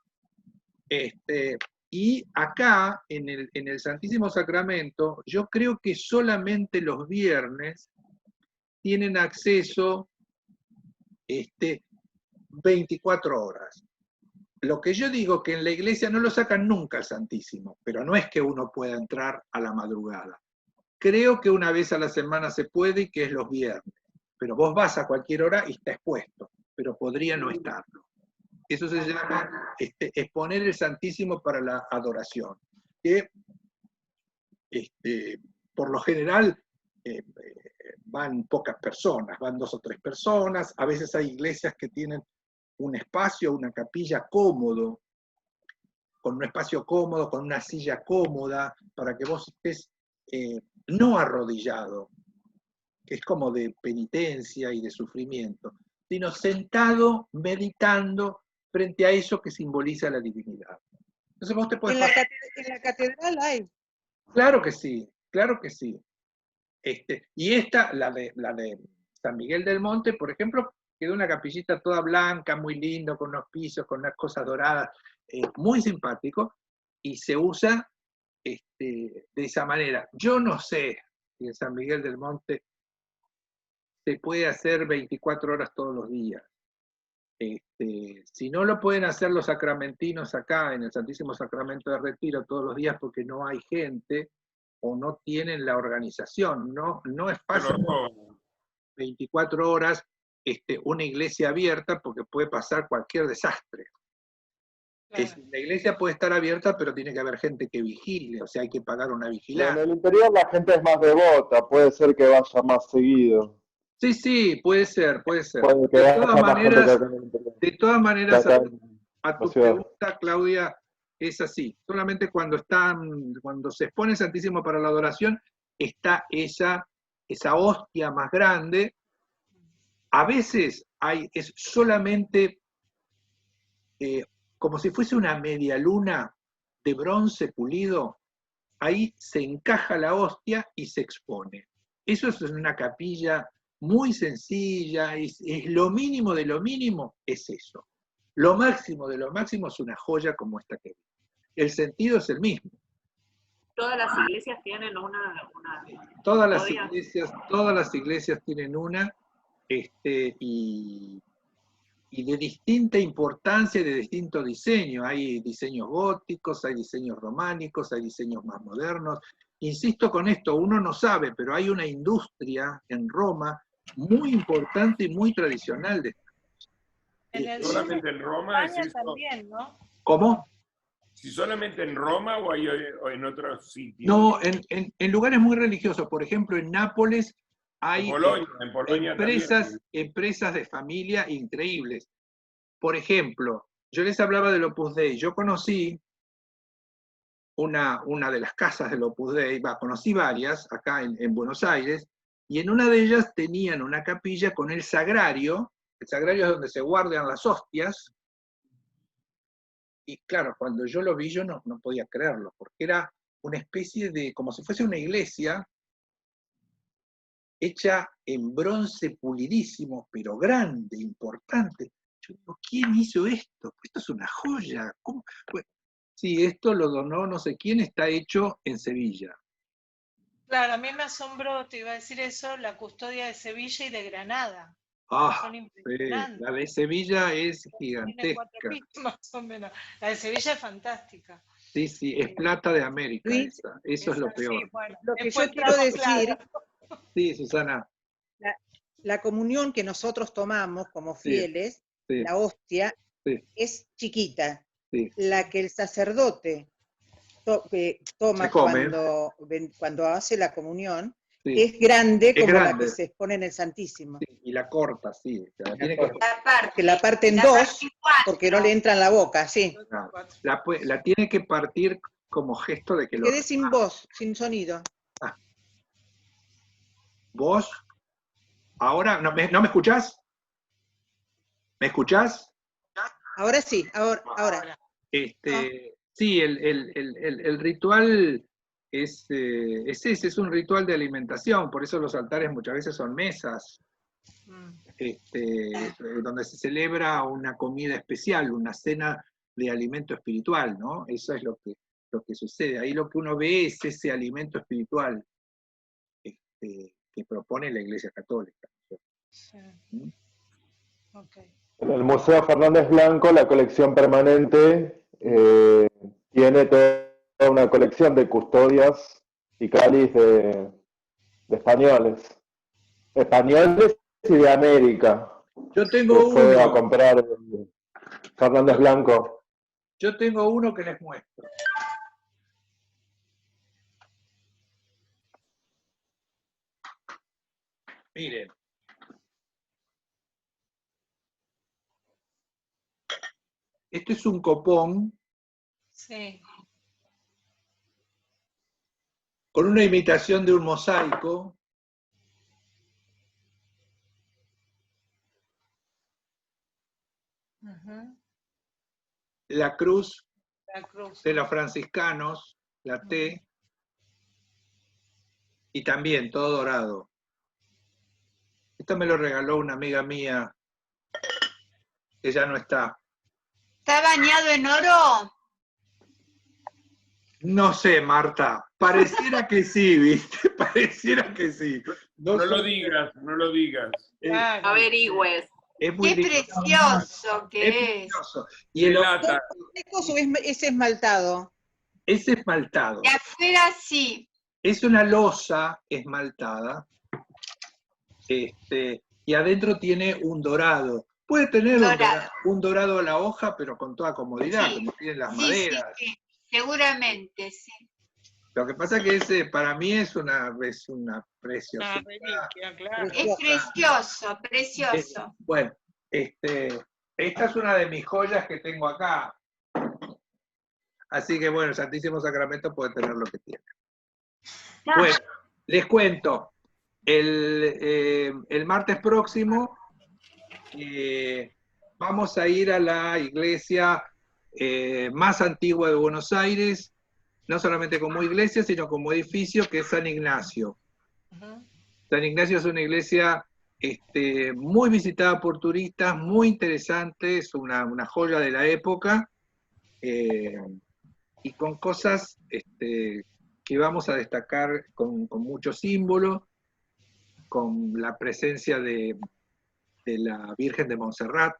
Y acá, en el Santísimo Sacramento, yo creo que solamente los viernes tienen acceso 24 horas. Lo que yo digo que en la iglesia no lo sacan nunca al Santísimo, pero no es que uno pueda entrar a la madrugada. Creo que una vez a la semana se puede y que es los viernes, pero vos vas a cualquier hora y está expuesto, pero podría no estarlo. Eso se llama exponer el Santísimo para la adoración, que por lo general van pocas personas, van 2 o 3 personas, a veces hay iglesias que tienen un espacio, una capilla cómodo, con un espacio cómodo, con una silla cómoda, para que vos estés no arrodillado, que es como de penitencia y de sufrimiento, sino sentado, meditando frente a eso que simboliza la divinidad. Entonces vos te podés... En la catedral hay. Claro que sí, claro que sí. Y esta, la de San Miguel del Monte, por ejemplo, quedó una capillita toda blanca, muy lindo, con unos pisos, con unas cosas doradas, muy simpático, y se usa de esa manera. Yo no sé si en San Miguel del Monte se puede hacer 24 horas todos los días. Si no lo pueden hacer los sacramentinos acá, en el Santísimo Sacramento de Retiro, todos los días porque no hay gente, o no tienen la organización, no es fácil 24 horas una iglesia abierta porque puede pasar cualquier desastre. Claro. La iglesia puede estar abierta, pero tiene que haber gente que vigile, o sea, hay que pagar una vigilancia. En el interior la gente es más devota, puede ser que vaya más seguido. Sí, puede ser. Puede que de todas maneras, a tu pregunta, Claudia, es así. Solamente cuando se expone el Santísimo para la adoración, está esa hostia más grande. A veces es solamente como si fuese una media luna de bronce pulido, ahí se encaja la hostia y se expone. Eso es una capilla muy sencilla, es lo mínimo de lo mínimo, es eso. Lo máximo de lo máximo es una joya como esta que vi. El sentido es el mismo. ¿Todas las iglesias tienen una todas las iglesias tienen una, y de distinta importancia y de distinto diseño. Hay diseños góticos, hay diseños románicos, hay diseños más modernos. Insisto con esto, uno no sabe, pero hay una industria en Roma muy importante y muy tradicional de En el solamente en Roma es España esto. también, ¿no? ¿Cómo? Si solamente en Roma o en otros sitios. No, en lugares muy religiosos. Por ejemplo, en Nápoles hay En Polonia empresas de familia increíbles. Por ejemplo, yo les hablaba del Opus Dei. Yo conocí una de las casas del Opus Dei, conocí varias acá en Buenos Aires, y en una de ellas tenían una capilla con el sagrario es donde se guardan las hostias, y claro, cuando yo lo vi yo no podía creerlo, porque era una especie de, como si fuese una iglesia, hecha en bronce pulidísimo, pero grande, importante. Yo digo, ¿quién hizo esto? Esto es una joya. ¿Cómo? Bueno, sí, esto lo donó no sé quién, está hecho en Sevilla. Claro, a mí me asombró, te iba a decir eso, la custodia de Sevilla y de Granada. Son Sí, impresionantes. la de Sevilla es Tiene 4 gigantesca. pisos más o menos. La de Sevilla es fantástica. Sí, es plata de América. Luis, eso es lo Sí, peor. bueno, Lo que después yo quiero estamos decir, claros. Sí, Susana. la comunión que nosotros tomamos como fieles, Sí, la hostia, sí, es chiquita. sí. La que el sacerdote toma Se come. cuando hace la comunión, Sí. es grande Es como la grande. que se expone en el Santísimo. Sí, y la corta, sí. Que la parten dos, porque no le entra en la boca, sí. La tiene que partir como gesto de que lo... Quedé sin voz, sin sonido. ¿Vos? ¿Ahora? ¿No me escuchás? ¿Me escuchás? Ahora sí, ahora. Sí, el ritual es ese, es un ritual de alimentación, por eso los altares muchas veces son mesas, donde se celebra una comida especial, una cena de alimento espiritual, ¿no? Eso es lo que sucede. Ahí lo que uno ve es ese alimento espiritual que propone la Iglesia Católica. Sí. ¿Mm? Okay. En el Museo Fernández Blanco, la colección permanente tiene toda una colección de custodias y cáliz de españoles. Españoles y de América. Yo tengo que fue a uno. comprar Fernández Blanco. Yo tengo uno que les muestro. Miren. Este es un copón. Sí. Con una imitación de un mosaico. La cruz de los franciscanos, la T, y también todo dorado. Esto me lo regaló una amiga mía que ya no está. ¿Está bañado en oro? No sé, Marta, pareciera que sí, ¿viste? Pareciera que sí. No lo digas, no lo digas. Averigües. Es muy ¡Qué lindo. precioso que es! Precioso. Y el lata. ¿Es esmaltado? Es esmaltado. De afuera sí. Es una losa esmaltada. Y adentro tiene un dorado. Puede tener un dorado a la hoja, pero con toda comodidad, Sí, como tienen las sí, maderas. sí, seguramente, sí. Lo que pasa es que para mí es una preciosidad. Claro. Es precioso, precioso. Bueno, esta es una de mis joyas que tengo acá. Así que bueno, el Santísimo Sacramento puede tener lo que tiene. Bueno, les cuento. El martes próximo vamos a ir a la iglesia más antigua de Buenos Aires, no solamente como iglesia, sino como edificio, que es San Ignacio. San Ignacio es una iglesia muy visitada por turistas, muy interesante, es una joya de la época, y con cosas que vamos a destacar con mucho símbolo, con la presencia de la Virgen de Montserrat,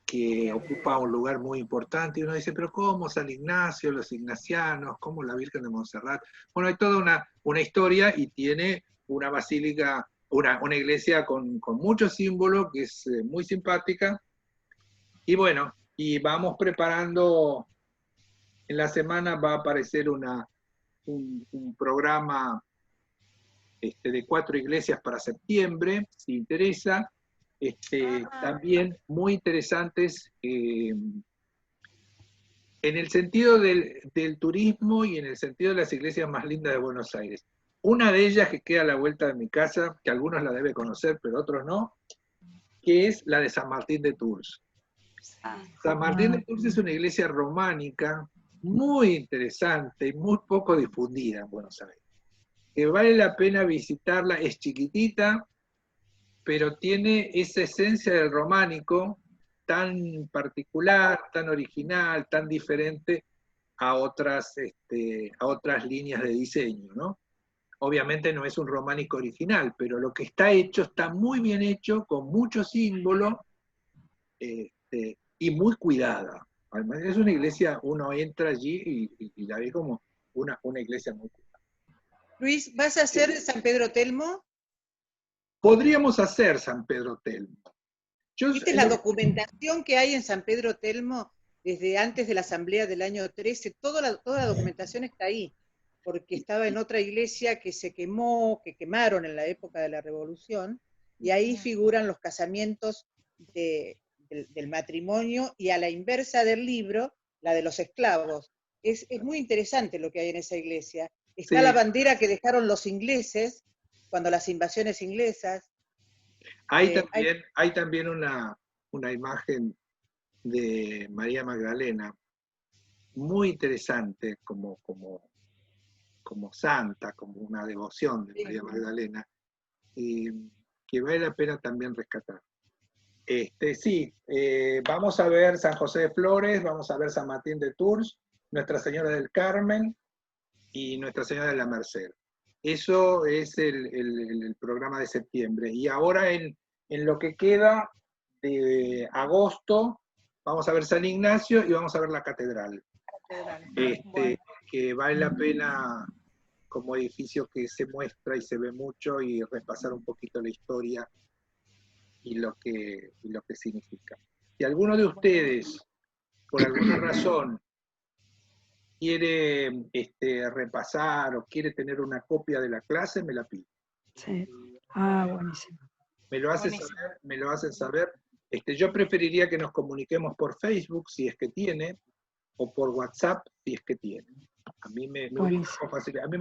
que ocupa un lugar muy importante, y uno dice, pero ¿cómo San Ignacio, los ignacianos, cómo la Virgen de Montserrat? Bueno, hay toda una historia y tiene una basílica, una iglesia con muchos símbolos, que es muy simpática, y bueno, y vamos preparando, en la semana va a aparecer un programa de 4 iglesias para septiembre, si interesa, también muy interesantes en el sentido del turismo y en el sentido de las iglesias más lindas de Buenos Aires. Una de ellas que queda a la vuelta de mi casa, que algunos la deben conocer, pero otros no, que es la de San Martín de Tours. San Martín de Tours es una iglesia románica muy interesante y muy poco difundida en Buenos Aires, que vale la pena visitarla, es chiquitita, pero tiene esa esencia del románico tan particular, tan original, tan diferente a otras líneas de diseño, ¿no? Obviamente no es un románico original, pero lo que está hecho está muy bien hecho, con mucho símbolo, y muy cuidada. Además es una iglesia, uno entra allí y la ve como una iglesia muy cuidada. Luis, ¿vas a hacer San Pedro Telmo? Podríamos hacer San Pedro Telmo. ¿Viste la documentación que hay en San Pedro Telmo desde antes de la asamblea del año 13? Toda la documentación está ahí, porque estaba en otra iglesia que se quemó, que quemaron en la época de la Revolución, y ahí figuran los casamientos del matrimonio, y a la inversa del libro, la de los esclavos. Es muy interesante lo que hay en esa iglesia. Está la bandera que dejaron los ingleses, cuando las invasiones inglesas. Hay también una imagen de María Magdalena, muy interesante como santa, como una devoción de María Magdalena, que vale la pena también rescatar. Vamos a ver San José de Flores, vamos a ver San Martín de Tours, Nuestra Señora del Carmen y Nuestra Señora de la Merced. Eso es el programa de septiembre. Y ahora en lo que queda de agosto, vamos a ver San Ignacio y vamos a ver la catedral. Que vale la pena como edificio que se muestra y se ve mucho, y repasar un poquito la historia y lo que significa. Si alguno de ustedes, por alguna razón, quiere repasar o quiere tener una copia de la clase, me la pide. Sí. Buenísimo. Me lo hacen saber. Yo preferiría que nos comuniquemos por Facebook, si es que tiene, o por WhatsApp, si es que tiene. A mí me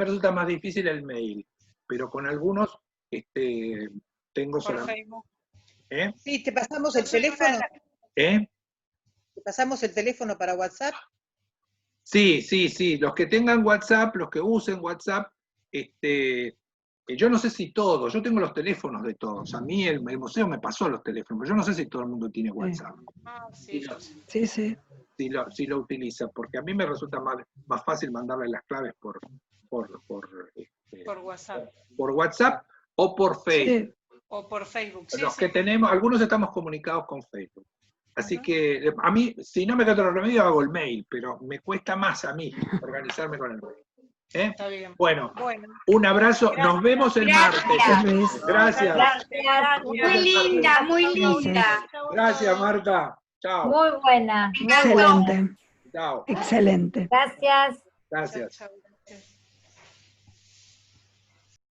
resulta más difícil el mail, pero con algunos tengo solamente. Sí, te pasamos el teléfono. ¿Te pasamos el teléfono para WhatsApp? Sí, los que tengan WhatsApp, los que usen WhatsApp, yo no sé si todos, yo tengo los teléfonos de todos, a mí el museo me pasó los teléfonos, pero yo no sé si todo el mundo tiene WhatsApp. Sí. Si lo utiliza, porque a mí me resulta más fácil mandarle las claves por WhatsApp. Por WhatsApp o por Facebook. Sí. O por Facebook. Los que tenemos, algunos estamos comunicados con Facebook. Así que a mí, si no me queda otro remedio, hago el mail, pero me cuesta más a mí organizarme con el mail. Está bien. Bueno, un abrazo. Gracias. Nos vemos el martes. Gracias. Muy linda, muy linda. Gracias, Marta. Chao. Muy buena. Excelente. Chao. Excelente. Gracias. Gracias.